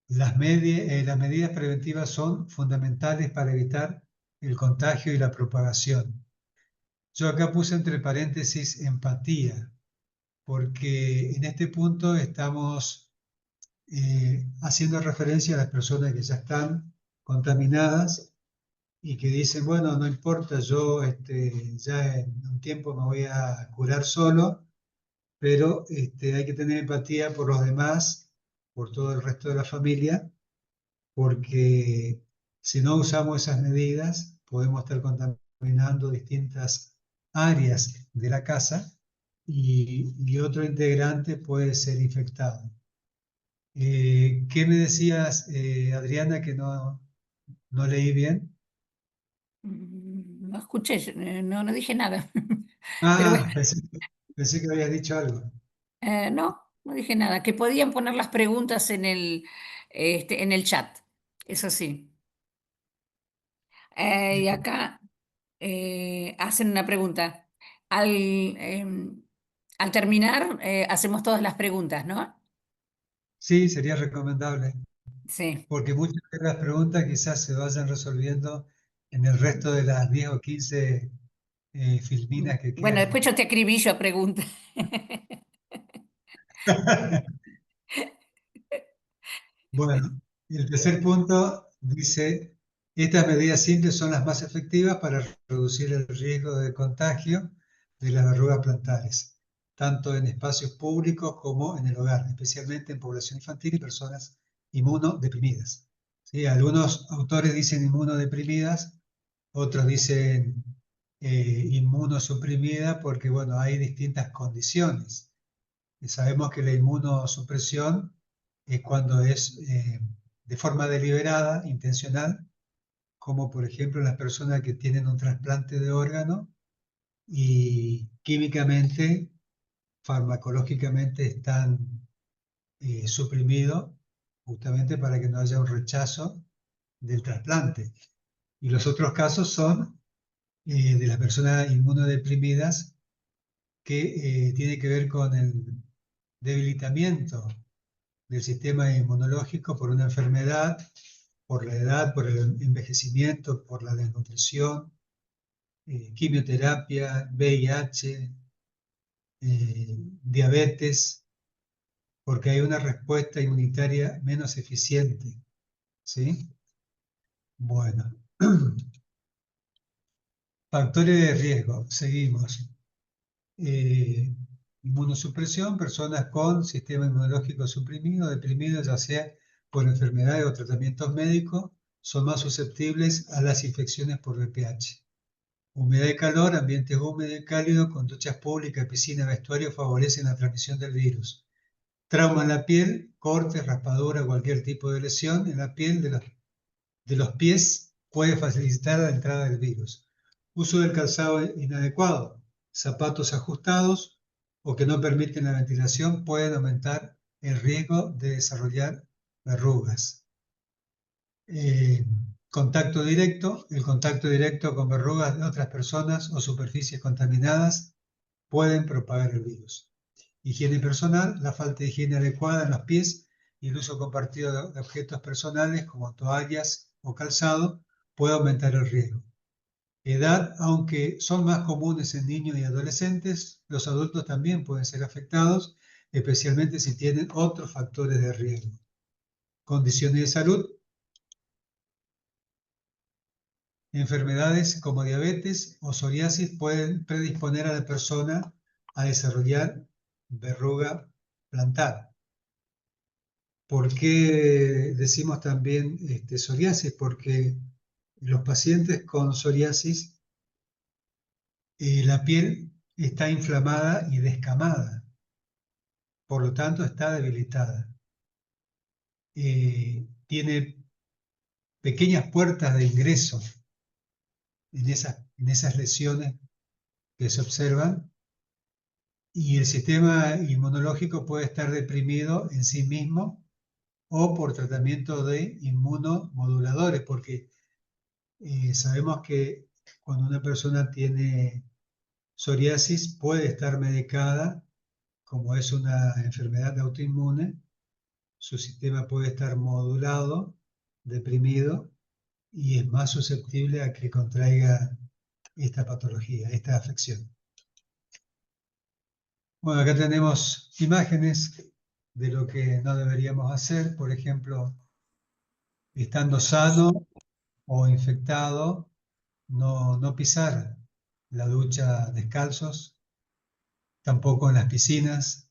las medidas preventivas son fundamentales para evitar el contagio y la propagación. Yo acá puse entre paréntesis empatía, porque en este punto estamos haciendo referencia a las personas que ya están contaminadas y que dicen, bueno, no importa, yo ya en un tiempo me voy a curar solo, pero hay que tener empatía por los demás, por todo el resto de la familia, porque si no usamos esas medidas, podemos estar contaminando distintas áreas de la casa y otro integrante puede ser infectado. ¿Qué me decías, Adriana, que no leí bien? No escuché, no dije nada. Pero bueno, Ah, pensé que habías dicho algo. no dije nada. Que podían poner las preguntas en el chat, eso sí. Y acá hacen una pregunta. Al, al terminar, hacemos todas las preguntas, ¿no? Sí, sería recomendable, Sí. porque muchas de las preguntas quizás se vayan resolviendo en el resto de las 10 o 15 filminas que Bueno, quedan. después yo te acribillo preguntas. Bueno, el tercer punto dice, estas medidas simples son las más efectivas para reducir el riesgo de contagio de las verrugas plantares, tanto en espacios públicos como en el hogar, especialmente en población infantil y personas inmunodeprimidas. ¿Sí? Algunos autores dicen inmunodeprimidas, otros dicen inmunosuprimida porque, bueno, hay distintas condiciones. Sabemos que la inmunosupresión es cuando es de forma deliberada, intencional, como por ejemplo las personas que tienen un trasplante de órgano y químicamente, farmacológicamente están suprimidos justamente para que no haya un rechazo del trasplante. Y los otros casos son de las personas inmunodeprimidas que tiene que ver con el debilitamiento del sistema inmunológico por una enfermedad, por la edad, por el envejecimiento, por la desnutrición, quimioterapia, VIH, diabetes, porque hay una respuesta inmunitaria menos eficiente, ¿sí? Bueno, factores de riesgo, seguimos. Inmunosupresión, personas con sistema inmunológico suprimido, deprimido, ya sea por enfermedades o tratamientos médicos, son más susceptibles a las infecciones por VPH. Humedad y calor, ambientes húmedos y cálidos, con duchas públicas, piscina, vestuario, favorecen la transmisión del virus. Trauma en la piel, cortes, raspadura, cualquier tipo de lesión en la piel de los pies puede facilitar la entrada del virus. Uso del calzado inadecuado, zapatos ajustados o que no permiten la ventilación pueden aumentar el riesgo de desarrollar verrugas. Contacto directo, el contacto directo con verrugas de otras personas o superficies contaminadas pueden propagar el virus. Higiene personal, la falta de higiene adecuada en los pies y el uso compartido de objetos personales como toallas o calzado puede aumentar el riesgo. Edad, aunque son más comunes en niños y adolescentes, los adultos también pueden ser afectados, especialmente si tienen otros factores de riesgo. Condiciones de salud, enfermedades como diabetes o psoriasis pueden predisponer a la persona a desarrollar verruga plantar. ¿Por qué decimos también psoriasis? Porque los pacientes con psoriasis, la piel está inflamada y descamada, por lo tanto está debilitada. Tiene pequeñas puertas de ingreso en esas lesiones que se observan y el sistema inmunológico puede estar deprimido en sí mismo o por tratamiento de inmunomoduladores, porque sabemos que cuando una persona tiene psoriasis puede estar medicada, como es una enfermedad autoinmune, su sistema puede estar modulado, deprimido, y es más susceptible a que contraiga esta patología, esta afección. Bueno, acá tenemos imágenes de lo que no deberíamos hacer, por ejemplo, estando sano o infectado, no pisar la ducha descalzos, tampoco en las piscinas,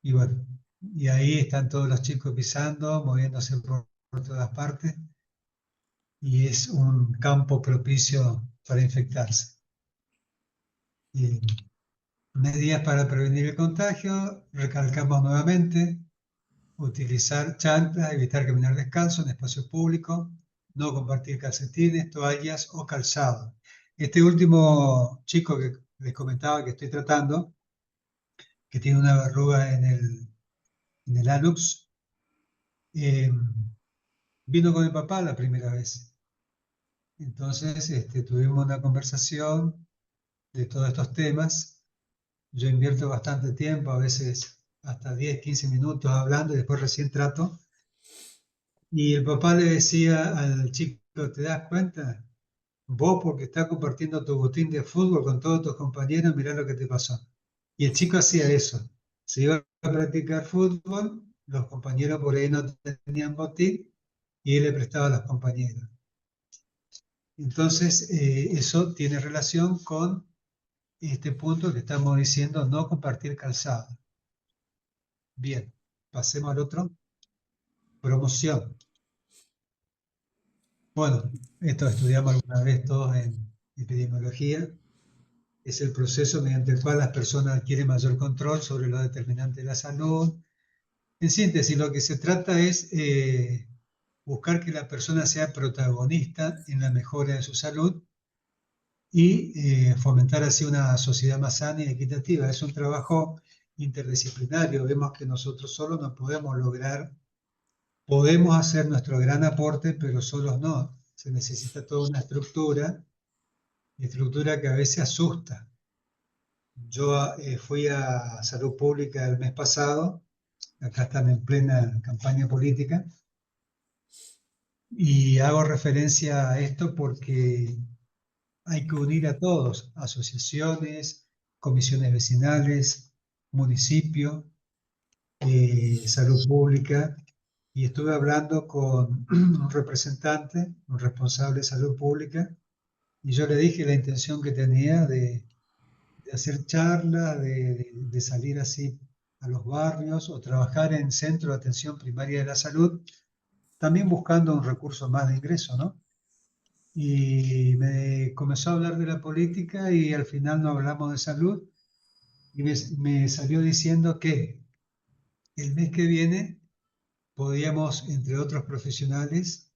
y bueno, y ahí están todos los chicos pisando, moviéndose por todas partes, y es un campo propicio para infectarse. Y medidas para prevenir el contagio, recalcamos nuevamente, utilizar chanclas, evitar caminar descalzo en espacios públicos, no compartir calcetines, toallas o calzado. Este último chico que les comentaba que estoy tratando, que tiene una verruga en el hallux, vino con el papá la primera vez. Entonces tuvimos una conversación de todos estos temas. Yo invierto bastante tiempo, a veces hasta 10, 15 minutos hablando y después recién trato. Y el papá le decía al chico, ¿te das cuenta? Vos porque estás compartiendo tu botín de fútbol con todos tus compañeros, mirá lo que te pasó. Y el chico hacía eso. Se iba a practicar fútbol, los compañeros por ahí no tenían botín y él le prestaba a los compañeros. Entonces, eso tiene relación con este punto que estamos diciendo, no compartir calzado. Bien, pasemos al otro. Promoción. Bueno, esto estudiamos alguna vez todos en epidemiología. es el proceso mediante el cual las personas adquieren mayor control sobre los determinantes de la salud. En síntesis, lo que se trata es buscar que la persona sea protagonista en la mejora de su salud y fomentar así una sociedad más sana y equitativa. Es un trabajo interdisciplinario. Vemos que nosotros solos no podemos lograr, podemos hacer nuestro gran aporte, pero solos no. Se necesita toda una estructura que a veces asusta. Yo fui a Salud Pública el mes pasado, acá están en plena campaña política, y hago referencia a esto porque hay que unir a todos, asociaciones, comisiones vecinales, municipio, salud pública, y estuve hablando con un representante, un responsable de salud pública, y yo le dije la intención que tenía de hacer charlas, de salir así a los barrios o trabajar en centros de atención primaria de la salud, también buscando un recurso más de ingreso, ¿no? Y me comenzó a hablar de la política y al final no hablamos de salud y me salió diciendo que el mes que viene podíamos, entre otros profesionales,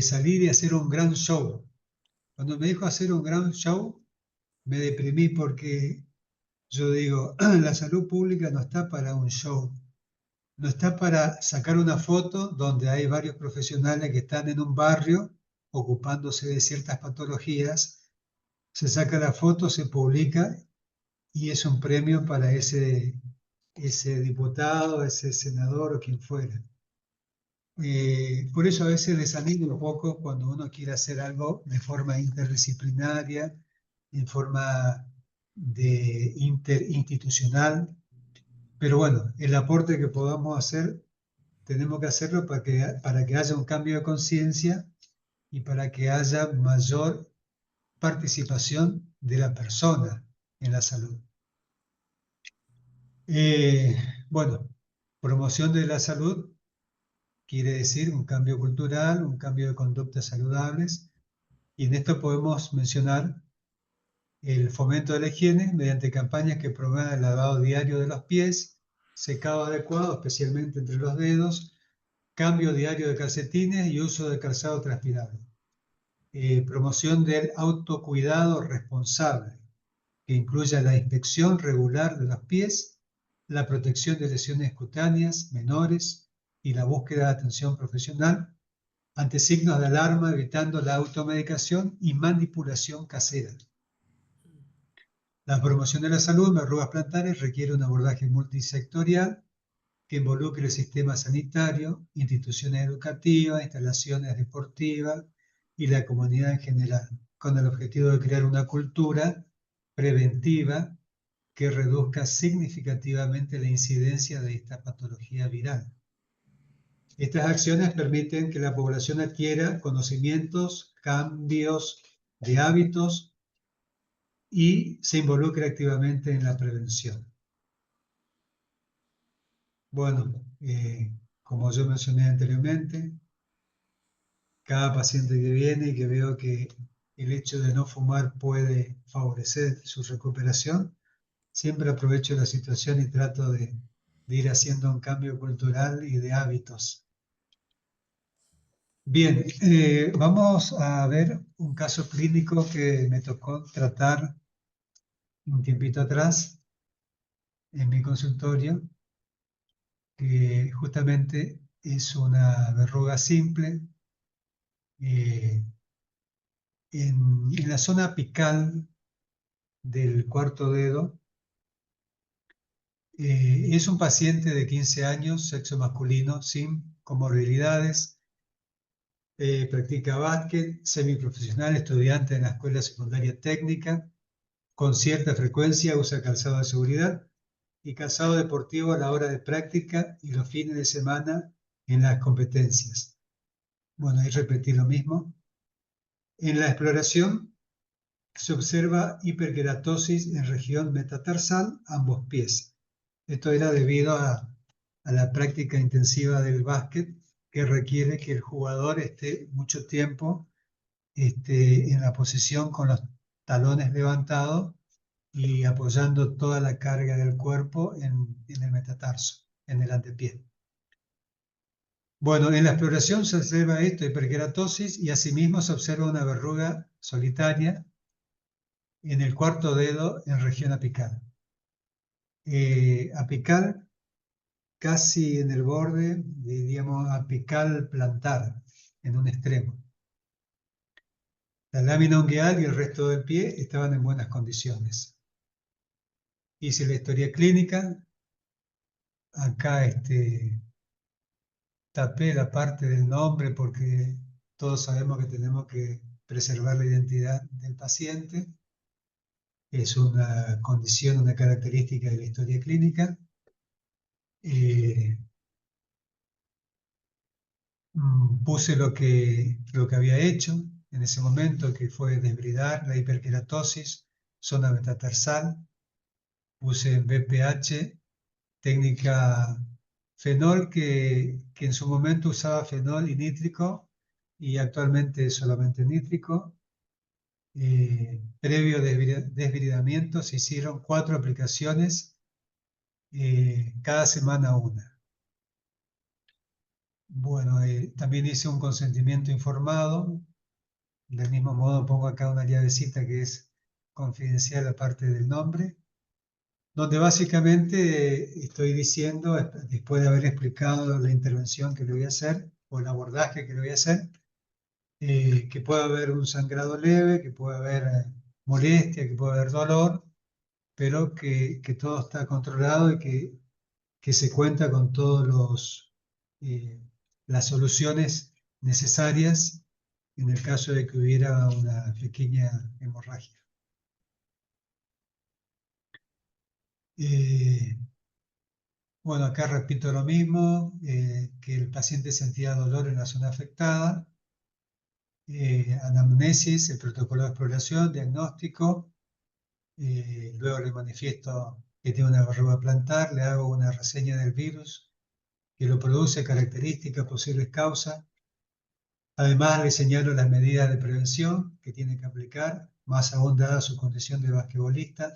salir y hacer un gran show. Cuando me dijo hacer un gran show, me deprimí porque yo digo, la salud pública no está para un show, no está para sacar una foto donde hay varios profesionales que están en un barrio ocupándose de ciertas patologías, se saca la foto, se publica y es un premio para ese diputado, ese senador o quien fuera. Por eso a veces desanimo un poco cuando uno quiere hacer algo de forma interdisciplinaria, en forma interinstitucional. Pero bueno, el aporte que podamos hacer, tenemos que hacerlo para que haya un cambio de conciencia y para que haya mayor participación de la persona en la salud. Bueno, promoción de la salud quiere decir un cambio cultural, un cambio de conductas saludables, y en esto podemos mencionar el fomento de la higiene mediante campañas que promuevan el lavado diario de los pies, secado adecuado, especialmente entre los dedos, cambio diario de calcetines y uso de calzado transpirable. Promoción del autocuidado responsable, que incluya la inspección regular de los pies, la protección de lesiones cutáneas menores y la búsqueda de atención profesional ante signos de alarma, evitando la automedicación y manipulación casera. La promoción de la salud en verrugas plantares requiere un abordaje multisectorial que involucre el sistema sanitario, instituciones educativas, instalaciones deportivas y la comunidad en general, con el objetivo de crear una cultura preventiva que reduzca significativamente la incidencia de esta patología viral. Estas acciones permiten que la población adquiera conocimientos, cambios de hábitos y se involucre activamente en la prevención. Bueno, como yo mencioné anteriormente, cada paciente que viene y que veo que el hecho de no fumar puede favorecer su recuperación, siempre aprovecho la situación y trato de ir haciendo un cambio cultural y de hábitos. Bien, vamos a ver un caso clínico que me tocó tratar un tiempito atrás en mi consultorio, que justamente es una verruga simple en la zona apical del cuarto dedo. Es un paciente de 15 años, sexo masculino, sin comorbilidades, practica básquet, semiprofesional, estudiante en la escuela secundaria técnica, con cierta frecuencia usa calzado de seguridad y calzado deportivo a la hora de práctica y los fines de semana en las competencias. Bueno, ahí repetí lo mismo. En la exploración se observa hiperkeratosis en región metatarsal, ambos pies. Esto era debido a la práctica intensiva del básquet, que requiere que el jugador esté mucho tiempo en la posición con los talones levantados y apoyando toda la carga del cuerpo en el metatarso, en el antepié. Bueno, en la exploración se observa esto, hiperkeratosis, y asimismo se observa una verruga solitaria en el cuarto dedo en región apical. Apical casi en el borde, diríamos apical plantar, en un extremo. La lámina ungueal y el resto del pie estaban en buenas condiciones. Hice la historia clínica. Acá tapé la parte del nombre porque todos sabemos que tenemos que preservar la identidad del paciente. Es una condición, una característica de la historia clínica. Puse lo que había hecho en ese momento, que fue desbridar la hiperkeratosis, zona metatarsal. Puse en BPH técnica fenol, que en su momento usaba fenol y nítrico, y actualmente solamente nítrico. Previo desbridamiento se hicieron 4 aplicaciones, cada semana una. Bueno, también hice un consentimiento informado. Del mismo modo pongo acá una llavecita que es confidencial aparte del nombre, donde básicamente estoy diciendo, después de haber explicado la intervención que le voy a hacer o el abordaje que le voy a hacer, que puede haber un sangrado leve, que puede haber molestia, que puede haber dolor, pero que todo está controlado y que se cuenta con todas las soluciones necesarias en el caso de que hubiera una pequeña hemorragia. Bueno, acá repito lo mismo, que el paciente sentía dolor en la zona afectada. Anamnesis, el protocolo de exploración, diagnóstico. Luego le manifiesto que tiene una verruga plantar, le hago una reseña del virus que lo produce, características, posibles causas. Además, le señalo las medidas de prevención que tiene que aplicar, más aún dada su condición de basquetbolista,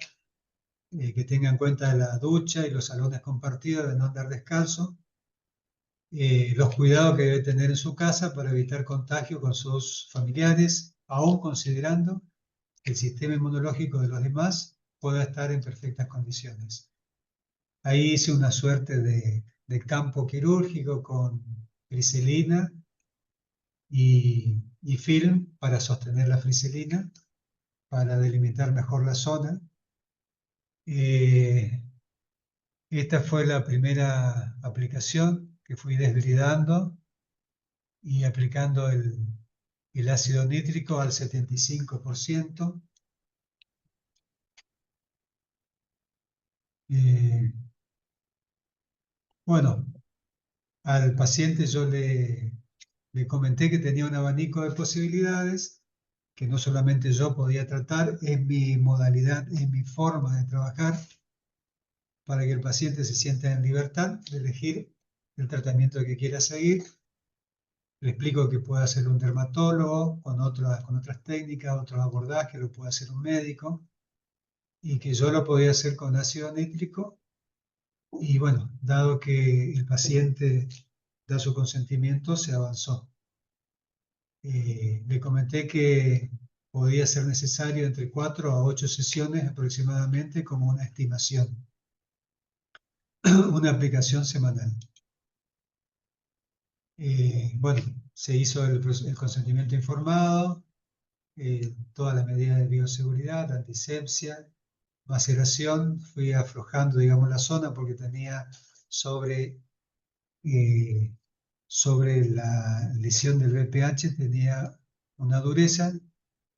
que tenga en cuenta la ducha y los salones compartidos de no andar descalzo, los cuidados que debe tener en su casa para evitar contagio con sus familiares, aún considerando que el sistema inmunológico de los demás pueda estar en perfectas condiciones. Ahí hice una suerte de campo quirúrgico con friselina y film para sostener la friselina, para delimitar mejor la zona. Esta fue la primera aplicación que fui desbridando y aplicando el ácido nítrico al 75%. Bueno, al paciente yo le comenté que tenía un abanico de posibilidades, que no solamente yo podía tratar, es mi modalidad, es mi forma de trabajar, para que el paciente se sienta en libertad de elegir el tratamiento que quiera seguir. Le explico que puede hacer un dermatólogo con otras técnicas, otros abordajes, lo puede hacer un médico, y que yo lo podía hacer con ácido nítrico. Y bueno, dado que el paciente da su consentimiento, se avanzó. Le comenté que podía ser necesario entre 4 a 8 sesiones aproximadamente, como una estimación, una aplicación semanal. Bueno, se hizo el consentimiento informado, todas las medidas de bioseguridad, antisepsia, maceración. Fui aflojando, digamos, la zona porque tenía sobre la lesión del BPH, tenía una dureza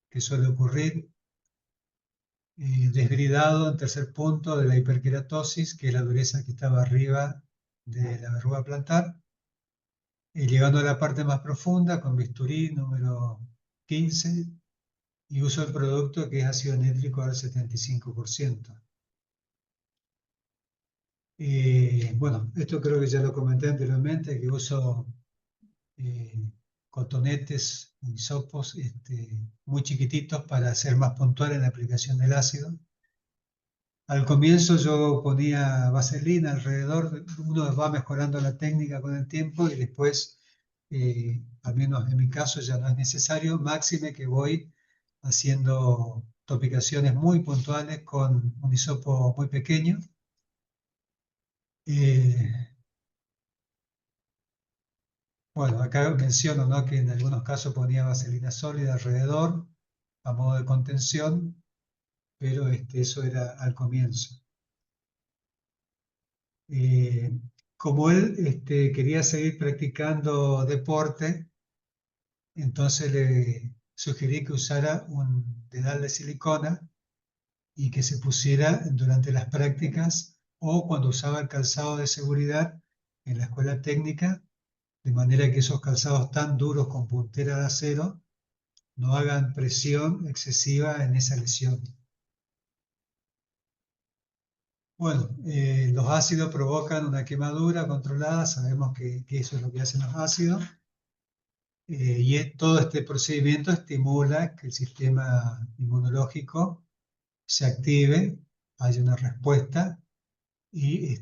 que suele ocurrir, desbridado en tercer punto de la hiperkeratosis, que es la dureza que estaba arriba de la verruga plantar. Llegando a la parte más profunda con bisturí número 15, y uso el producto que es ácido nítrico al 75%. Bueno, esto creo que ya lo comenté anteriormente, que uso cotonetes hisopos muy chiquititos para ser más puntual en la aplicación del ácido. Al comienzo yo ponía vaselina alrededor, uno va mejorando la técnica con el tiempo y después, al menos en mi caso, ya no es necesario, máxime que voy haciendo topicaciones muy puntuales con un hisopo muy pequeño. Bueno, acá menciono, ¿no?, que en algunos casos ponía vaselina sólida alrededor a modo de contención, pero eso era al comienzo. Como él quería seguir practicando deporte, entonces le sugerí que usara un dedal de silicona y que se pusiera durante las prácticas o cuando usaba el calzado de seguridad en la escuela técnica, de manera que esos calzados tan duros con puntera de acero no hagan presión excesiva en esa lesión. Bueno, los ácidos provocan una quemadura controlada, sabemos que eso es lo que hacen los ácidos, y todo este procedimiento estimula que el sistema inmunológico se active, haya una respuesta y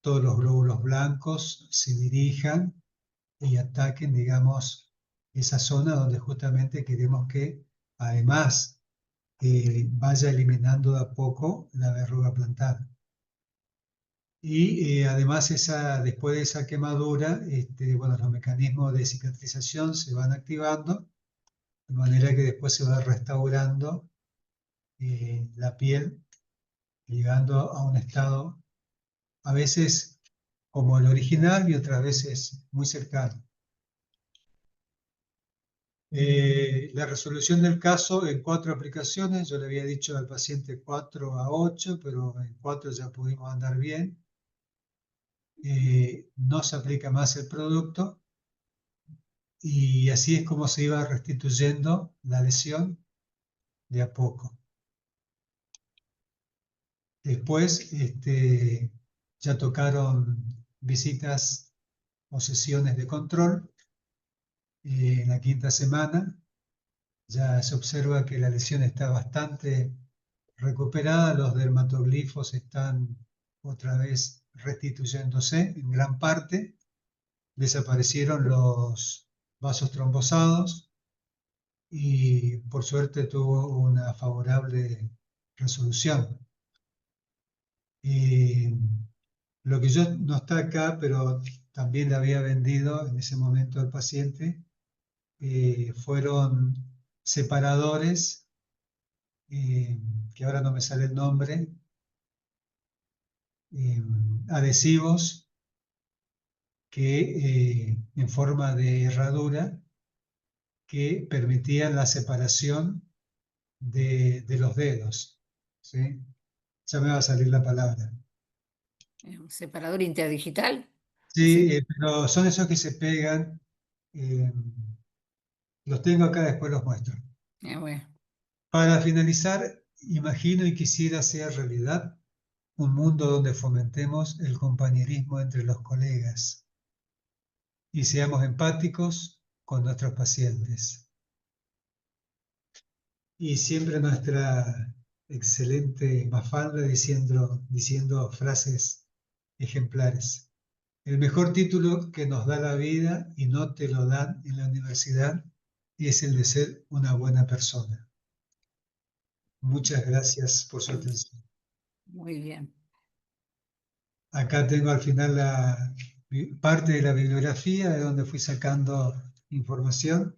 todos los glóbulos blancos se dirijan y ataquen, digamos, esa zona donde justamente queremos que, además, vaya eliminando de a poco la verruga plantar. Y además, después de esa quemadura, bueno, los mecanismos de cicatrización se van activando, de manera que después se va restaurando la piel, llegando a un estado a veces como el original y otras veces muy cercano. La resolución del caso en 4 aplicaciones, yo le había dicho al paciente 4 a 8, pero en 4 ya pudimos andar bien. No se aplica más el producto y así es como se iba restituyendo la lesión de a poco. Después ya tocaron visitas o sesiones de control. En la 5ª semana ya se observa que la lesión está bastante recuperada, los dermatoglifos están otra vez restituyéndose en gran parte, desaparecieron los vasos trombosados y por suerte tuvo una favorable resolución. Lo que yo no está acá, pero también le había vendido en ese momento al paciente, fueron separadores, que ahora no me sale el nombre, adhesivos que en forma de herradura que permitían la separación de los dedos, ¿sí? Ya me va a salir la palabra. Un separador interdigital. Sí, Sí. pero son esos que se pegan. Los tengo acá, después los muestro. Bueno. Para finalizar, imagino y quisiera sea realidad un mundo donde fomentemos el compañerismo entre los colegas y seamos empáticos con nuestros pacientes. Y siempre nuestra excelente Mafalda diciendo frases ejemplares. El mejor título que nos da la vida y no te lo dan en la universidad es el de ser una buena persona. Muchas gracias por su atención. Muy bien. Acá tengo al final la parte de la bibliografía de donde fui sacando información.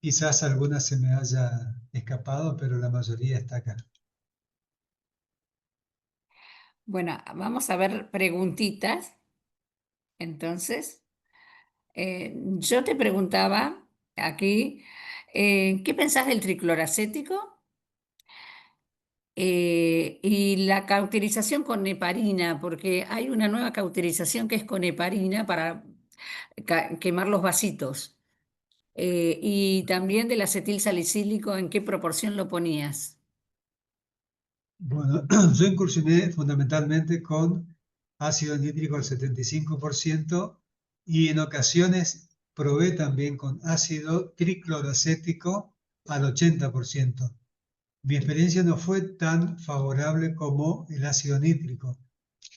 Quizás alguna se me haya escapado, pero la mayoría está acá. Bueno, vamos a ver preguntitas. Entonces, yo te preguntaba aquí, ¿qué pensás del tricloracético? Y la cauterización con heparina, porque hay una nueva cauterización que es con heparina para quemar los vasitos. Y también del acetil salicílico, ¿en qué proporción lo ponías? Bueno, yo incursioné fundamentalmente con ácido nítrico al 75% y en ocasiones probé también con ácido tricloroacético al 80%. Mi experiencia no fue tan favorable como el ácido nítrico,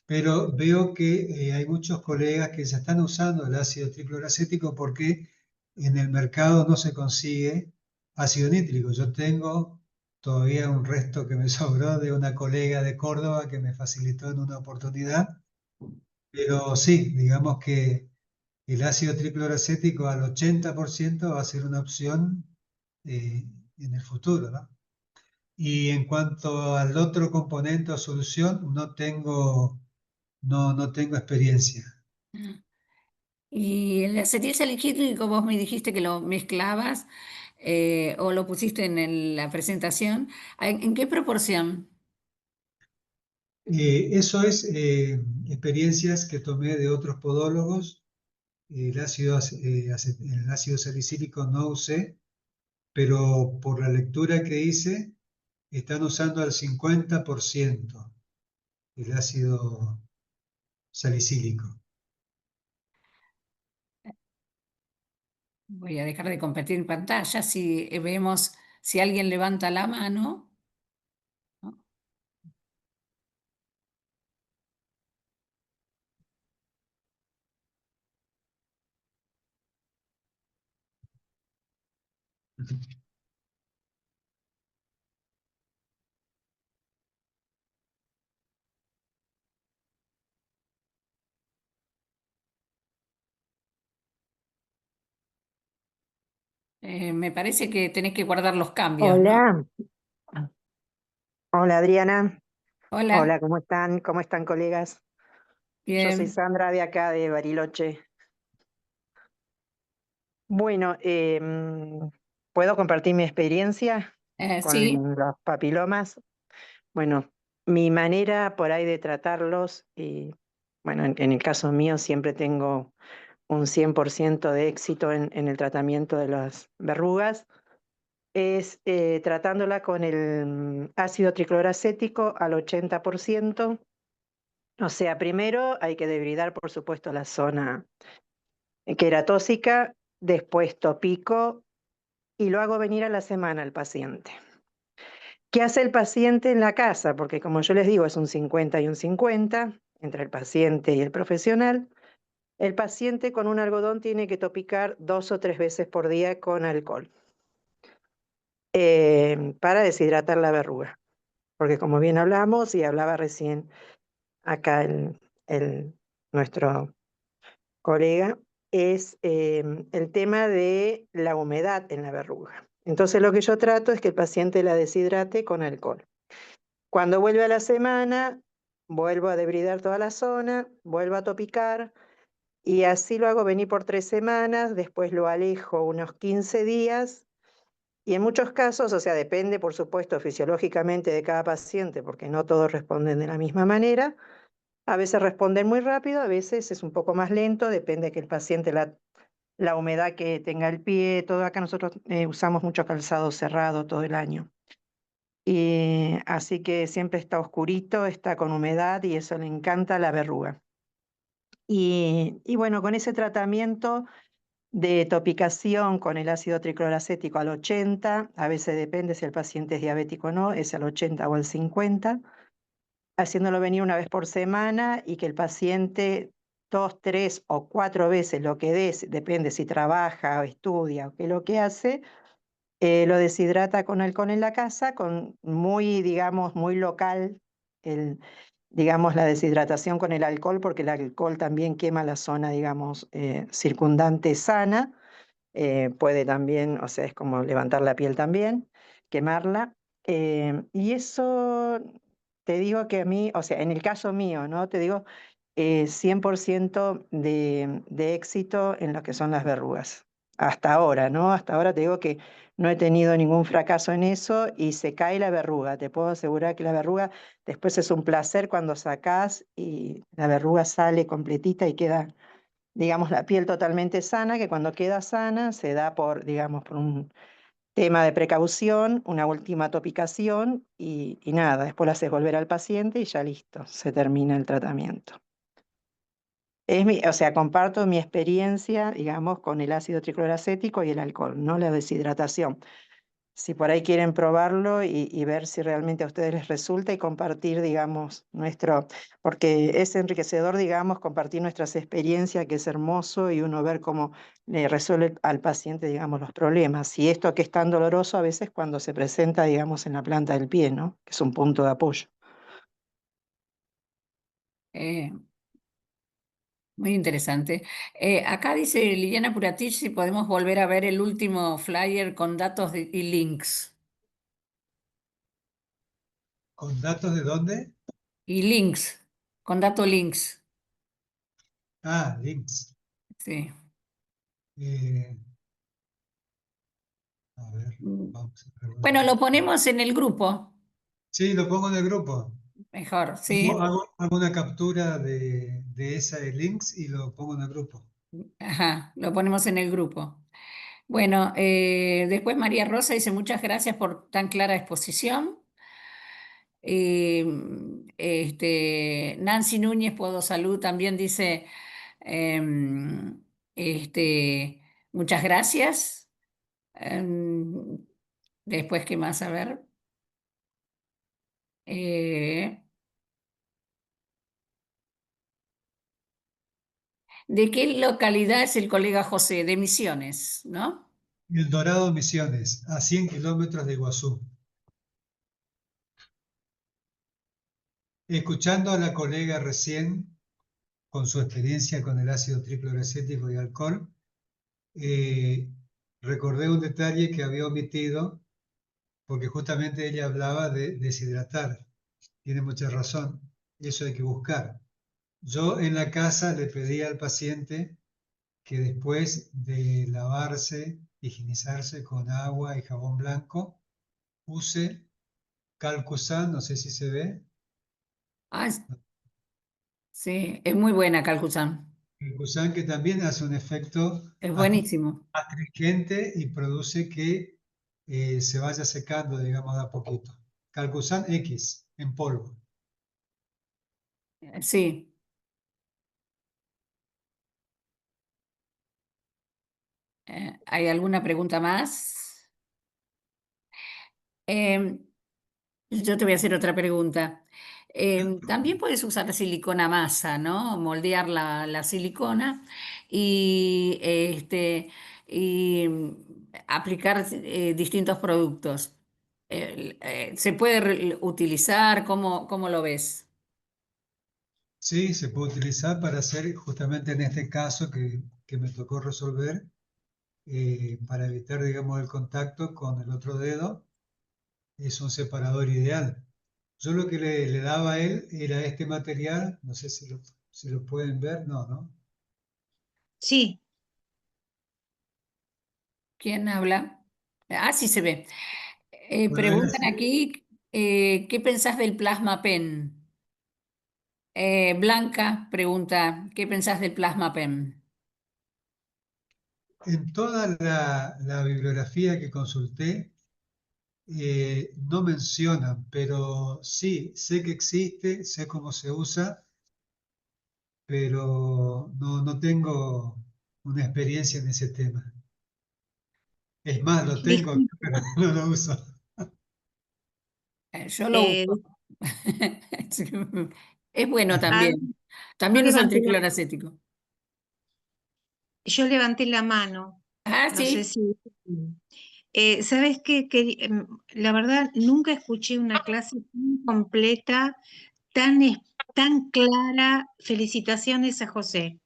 pero veo que hay muchos colegas que ya están usando el ácido tricloroacético porque en el mercado no se consigue ácido nítrico. Yo tengo todavía un resto que me sobró de una colega de Córdoba que me facilitó en una oportunidad, pero sí, digamos que el ácido tricloroacético al 80% va a ser una opción eh, en el futuro, ¿no? Y en cuanto al otro componente o solución, no tengo experiencia. Y el acetil salicílico, vos me dijiste que lo mezclabas o lo pusiste en la presentación. ¿En qué proporción? Eso es experiencias que tomé de otros podólogos. El ácido salicílico no usé, pero por la lectura que hice, están usando al 50% el ácido salicílico. Voy a dejar de compartir en pantalla. Si vemos, si alguien levanta la mano, ¿no? Me parece que tenés que guardar los cambios, ¿no? Hola, hola Adriana, Hola, hola, ¿cómo están? ¿Cómo están, colegas? Yo soy bien. Sandra de acá de Bariloche. Bueno, ¿puedo compartir mi experiencia Sí, con los papilomas? Bueno, mi manera por ahí de tratarlos, y bueno, en el caso mío siempre tengo un 100% de éxito en el tratamiento de las verrugas, es tratándola con el ácido tricloracético al 80%. O sea, primero hay que debridar, por supuesto, la zona queratóxica, después topico y lo hago venir a la semana al paciente. ¿Qué hace el paciente en la casa? Porque como yo les digo, es un 50 y un 50 entre el paciente y el profesional. El paciente con un algodón tiene que topicar 2 o 3 veces por día con alcohol para deshidratar la verruga. Porque como bien hablamos y hablaba recién acá nuestro colega, es el tema de la humedad en la verruga. Entonces lo que yo trato es que el paciente la deshidrate con alcohol. Cuando vuelve a la semana, vuelvo a debridar toda la zona, vuelvo a topicar y así lo hago venir por 3 semanas, después lo alejo unos 15 días y en muchos casos, o sea, depende por supuesto fisiológicamente de cada paciente, porque no todos responden de la misma manera. A veces responden muy rápido, a veces es un poco más lento, depende de que el paciente la humedad que tenga el pie, todo acá nosotros usamos mucho calzado cerrado todo el año. Y así que siempre está oscurito, está con humedad y eso le encanta a la verruga. Y bueno, con ese tratamiento de topicación con el ácido tricloracético al 80, a veces depende si el paciente es diabético o no, es al 80 o al 50, haciéndolo venir una vez por semana y que el paciente 2, 3 o 4 veces lo que des, depende si trabaja o estudia o qué es lo que hace, lo deshidrata con alcohol en la casa, con muy, digamos, muy local, digamos, la deshidratación con el alcohol, porque el alcohol también quema la zona, digamos, circundante sana. Puede también, o sea, es como levantar la piel también, quemarla. Y eso te digo que a mí, o sea, en el caso mío, ¿no? Te digo 100% de éxito en lo que son las verrugas. Hasta ahora, ¿no? Hasta ahora te digo que no he tenido ningún fracaso en eso y se cae la verruga. Te puedo asegurar que la verruga después es un placer cuando sacás y la verruga sale completita y queda, digamos, la piel totalmente sana, que cuando queda sana se da por, digamos, por un tema de precaución, una última topicación y nada, después lo haces volver al paciente y ya listo, se termina el tratamiento. O sea, comparto mi experiencia, digamos, con el ácido tricloracético y el alcohol, no la deshidratación. Si por ahí quieren probarlo y ver si realmente a ustedes les resulta y compartir, digamos, porque es enriquecedor, digamos, compartir nuestras experiencias, que es hermoso, y uno ver cómo le resuelve al paciente, digamos, los problemas. Y esto que es tan doloroso a veces cuando se presenta, digamos, en la planta del pie, ¿no? Que es un punto de apoyo. Eh, Muy interesante. Acá dice Liliana Puratich si podemos volver a ver el último flyer con datos y links. ¿Con datos de dónde? Y links, con datos links. Ah, links. Sí. Eh, a ver, Mm. vamos a preguntar. Bueno, lo ponemos en el grupo, Sí, lo pongo en el grupo. mejor, Hago, sí. hago una captura de esa de links y lo pongo en el grupo. Ajá, lo ponemos en el grupo. Bueno, después María Rosa dice muchas gracias por tan clara exposición. Eh, Nancy Núñez, Puedo Salud, también dice em, muchas gracias. Después, ¿qué más? A ver. Eh, ¿De qué localidad es el colega José? De Misiones, ¿no? El Dorado Misiones, a 100 kilómetros de Iguazú. Escuchando a la colega recién, con su experiencia con el ácido tricloracético y alcohol, eh, recordé un detalle que había omitido, porque justamente ella hablaba de deshidratar. Tiene mucha razón, eso hay que buscar. Yo en la casa le pedí al paciente que después de lavarse, higienizarse con agua y jabón blanco, use Calcusan, no sé si se ve, Ah, sí, es muy buena Calcusan. Calcusan que también hace un efecto Es buenísimo. astringente y produce que se vaya secando, digamos, de a poquito. Calcusan X en polvo. Sí. ¿Hay alguna pregunta más? Em, yo te voy a hacer otra pregunta. También puedes usar silicona masa, ¿no? Moldear la silicona y, aplicar distintos productos. ¿Se puede utilizar? ¿Cómo lo ves? Sí, se puede utilizar para hacer justamente en este caso que me tocó resolver, para evitar, digamos, el contacto con el otro dedo, es un separador ideal. Yo lo que le daba a él era este material, no sé si lo pueden ver, no, ¿no? Sí, ¿Quién habla? Ah, sí se ve. Bueno, él Preguntan hace- aquí, ¿qué pensás del plasma pen? Blanca pregunta, ¿qué pensás del plasma pen? en toda la bibliografía que consulté, no mencionan, pero sí, sé que existe, sé cómo se usa, pero no tengo una experiencia en ese tema. Es más, lo tengo, disculpe, pero no lo uso. Yo lo eh, uso. Sí. Es bueno a ver, también. yo También uso el levanté la, tricloracético. yo levanté la mano, Ah, no sé sí. si... ¿Sabes qué? La verdad, nunca escuché una clase tan completa, tan clara. Felicitaciones a José.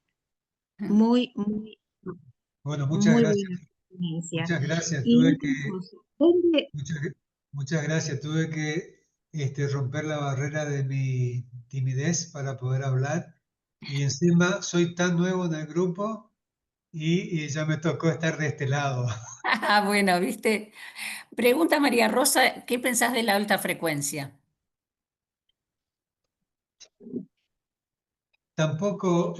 Muy, muy, Bueno, muy buena experiencia. muchas gracias. Y otra cosa, Muchas, muchas gracias. Tuve que romper la barrera de mi timidez para poder hablar. Y encima soy tan nuevo en el grupo y ya me tocó estar de este lado. Ah, bueno, ¿viste? Pregunta María Rosa, ¿qué pensás de la alta frecuencia? Tampoco,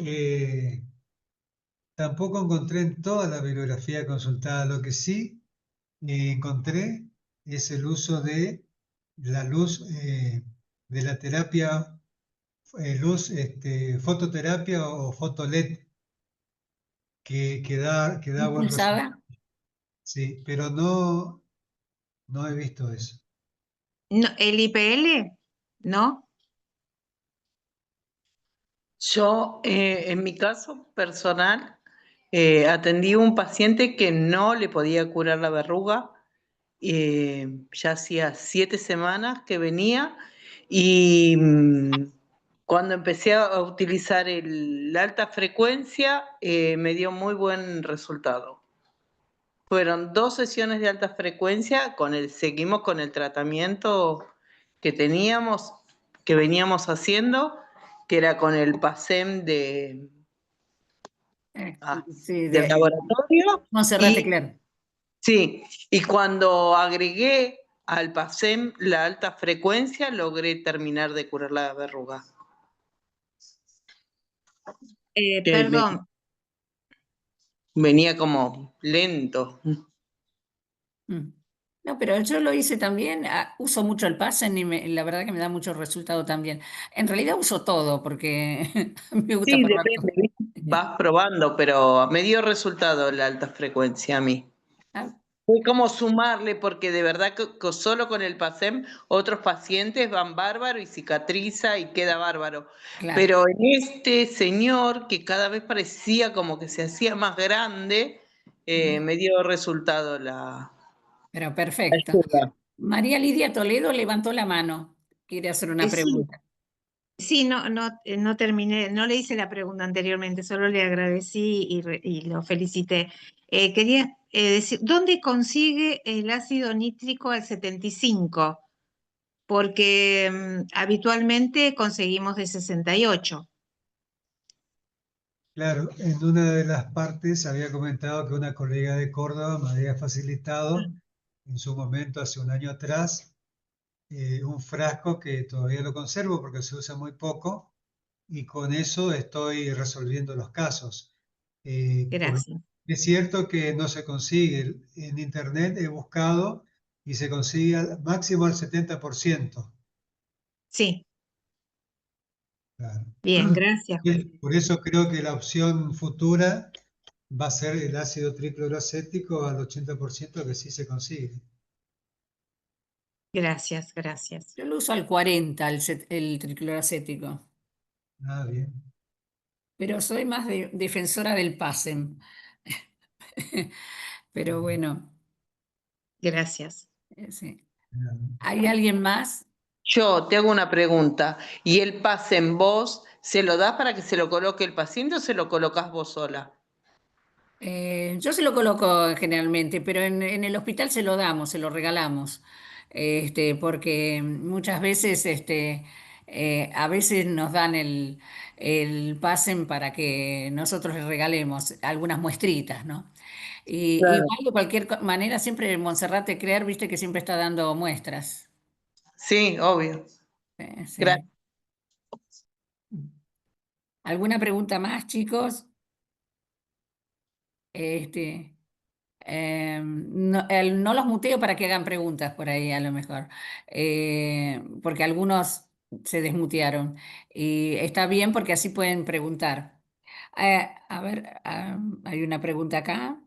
tampoco encontré en toda la bibliografía consultada. Lo que sí encontré es el uso de la luz, de la terapia luz, fototerapia o foto LED, que da buen Impulsada. resultado. Sí, pero no he visto eso. No, ¿el IPL? ¿No? Yo, en mi caso personal, atendí a un paciente que no le podía curar la verruga. Ya hacía 7 semanas que venía y cuando empecé a utilizar la alta frecuencia, me dio muy buen resultado. Fueron 2 sesiones de alta frecuencia, seguimos con el tratamiento que teníamos, que veníamos haciendo, que era con el PASEM Sí, del laboratorio. Monserrate, claro. Sí, y cuando agregué al PASEM la alta frecuencia, logré terminar de curar la verruga. Que Perdón, venía como lento. Mm. No, pero yo lo hice también, uso mucho el Pasen y la verdad que me da mucho resultado también. En realidad uso todo porque me gusta Sí, probar todo. depende, ¿viste? Vas probando, pero me dio resultado la alta frecuencia a mí. Ah, Fue como sumarle, porque de verdad que solo con el PASEM otros pacientes van bárbaro y cicatriza y queda bárbaro. claro, Pero en este señor, que cada vez parecía como que se hacía más grande, me dio resultado la pero perfecto. ayuda. María Lidia Toledo levantó la mano. Quiere hacer una sí, pregunta. sí, no terminé, no le hice la pregunta anteriormente, solo le agradecí y lo felicité. Quería decir, ¿dónde consigue el ácido nítrico al 75? Porque habitualmente conseguimos de 68. Claro, en una de las partes había comentado que una colega de Córdoba me había facilitado en su momento, hace un año atrás, un frasco que todavía lo conservo porque se usa muy poco y con eso estoy resolviendo los casos. Gracias. Es cierto que no se consigue. En internet he buscado y se consigue máximo al 70%. Sí, Claro. bien, gracias, José. Por eso creo que la opción futura va a ser el ácido tricloroacético al 80% que sí se consigue. Gracias, gracias. Yo lo uso al 40, el tricloracético, Ah, bien. pero soy más defensora del Pasen. Pero bueno, Gracias. sí. Bien. ¿Hay alguien más? Yo te hago una pregunta. ¿Y el PASEM vos se lo das para que se lo coloque el paciente o se lo colocas vos sola? Yo se lo coloco generalmente, pero en el hospital se lo damos, se lo regalamos, porque muchas veces, a veces nos dan el pasen para que nosotros les regalemos algunas muestritas, ¿no? Y Claro. igual de cualquier manera, siempre Monserrate Creer, viste que siempre está dando muestras. Sí, obvio. Sí. Gracias. ¿Alguna pregunta más, chicos? Este. No, no los muteo para que hagan preguntas por ahí, a lo mejor, porque algunos se desmutearon. Y está bien porque así pueden preguntar. A ver, hay una pregunta acá.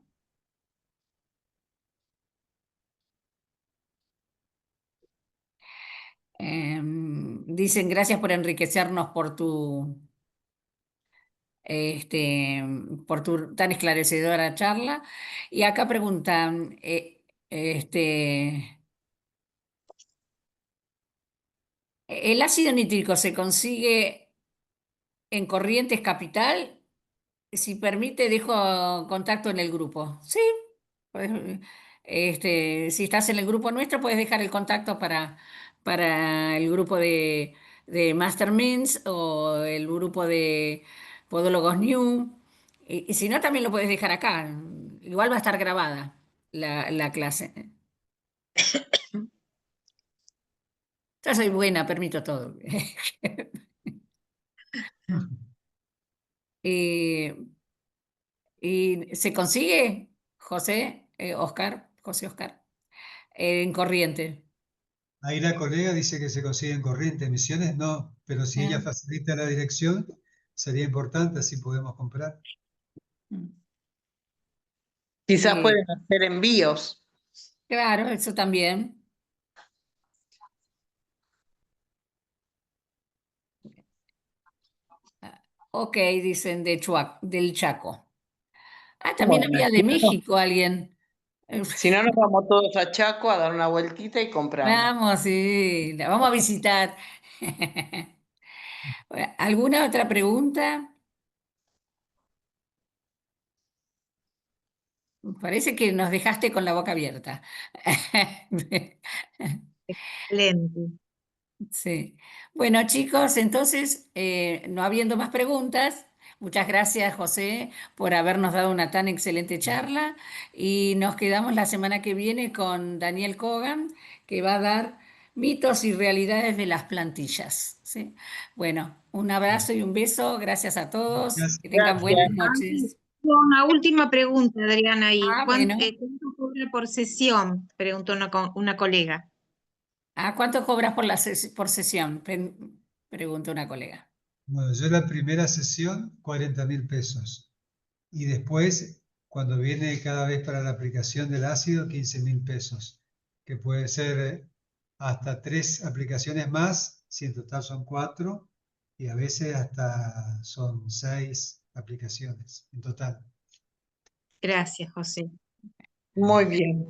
Dicen gracias por enriquecernos este, por tu tan esclarecedora charla. Y acá preguntan, ¿el ácido nítrico se consigue en Corrientes Capital? Si permite, dejo contacto en el grupo. Sí, pues, si estás en el grupo nuestro, puedes dejar el contacto para el grupo de Masterminds o el grupo de Podólogos New. Y si no, también lo puedes dejar acá. Igual va a estar grabada la clase. Yo soy buena, permito todo. Eh, ¿Y se consigue, José, Oscar, José Oscar, en Corriente? Ahí la colega dice que se consigue en Corrientes, Misiones no, pero si ella Ah. facilita la dirección, sería importante, así podemos comprar. Quizás Sí, pueden hacer envíos. claro, eso también. Ok, dicen del Chaco. Ah, también Bueno, había de México alguien. si no, nos vamos todos a Chaco a dar una vueltita y compramos. Vamos, sí, la vamos a visitar. ¿Alguna otra pregunta? Parece que nos dejaste con la boca abierta. Excelente. Sí. Bueno, chicos, entonces, no habiendo más preguntas, muchas gracias, José, por habernos dado una tan excelente charla y nos quedamos la semana que viene con Daniel Kogan, que va a dar mitos y realidades de las plantillas. ¿Sí? Bueno, un abrazo y un beso, gracias a todos, Gracias. que tengan buenas Gracias. noches. Una última pregunta, Adriana, ahí. Ah, bueno. ¿Cuánto cobra por sesión? Preguntó una colega. ¿Cuánto cobras por por sesión? Preguntó una colega. Bueno, yo la primera sesión, 40.000 pesos. Y después, cuando viene cada vez para la aplicación del ácido, 15.000 pesos, que puede ser hasta 3 aplicaciones más, si en total son 4, y a veces hasta son 6 aplicaciones en total. Gracias, José. Muy bien.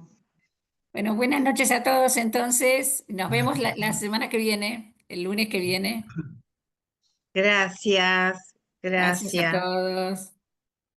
Bueno, buenas noches a todos entonces. Nos vemos la semana que viene, el lunes que viene. Gracias, Gracias a gracias. todos.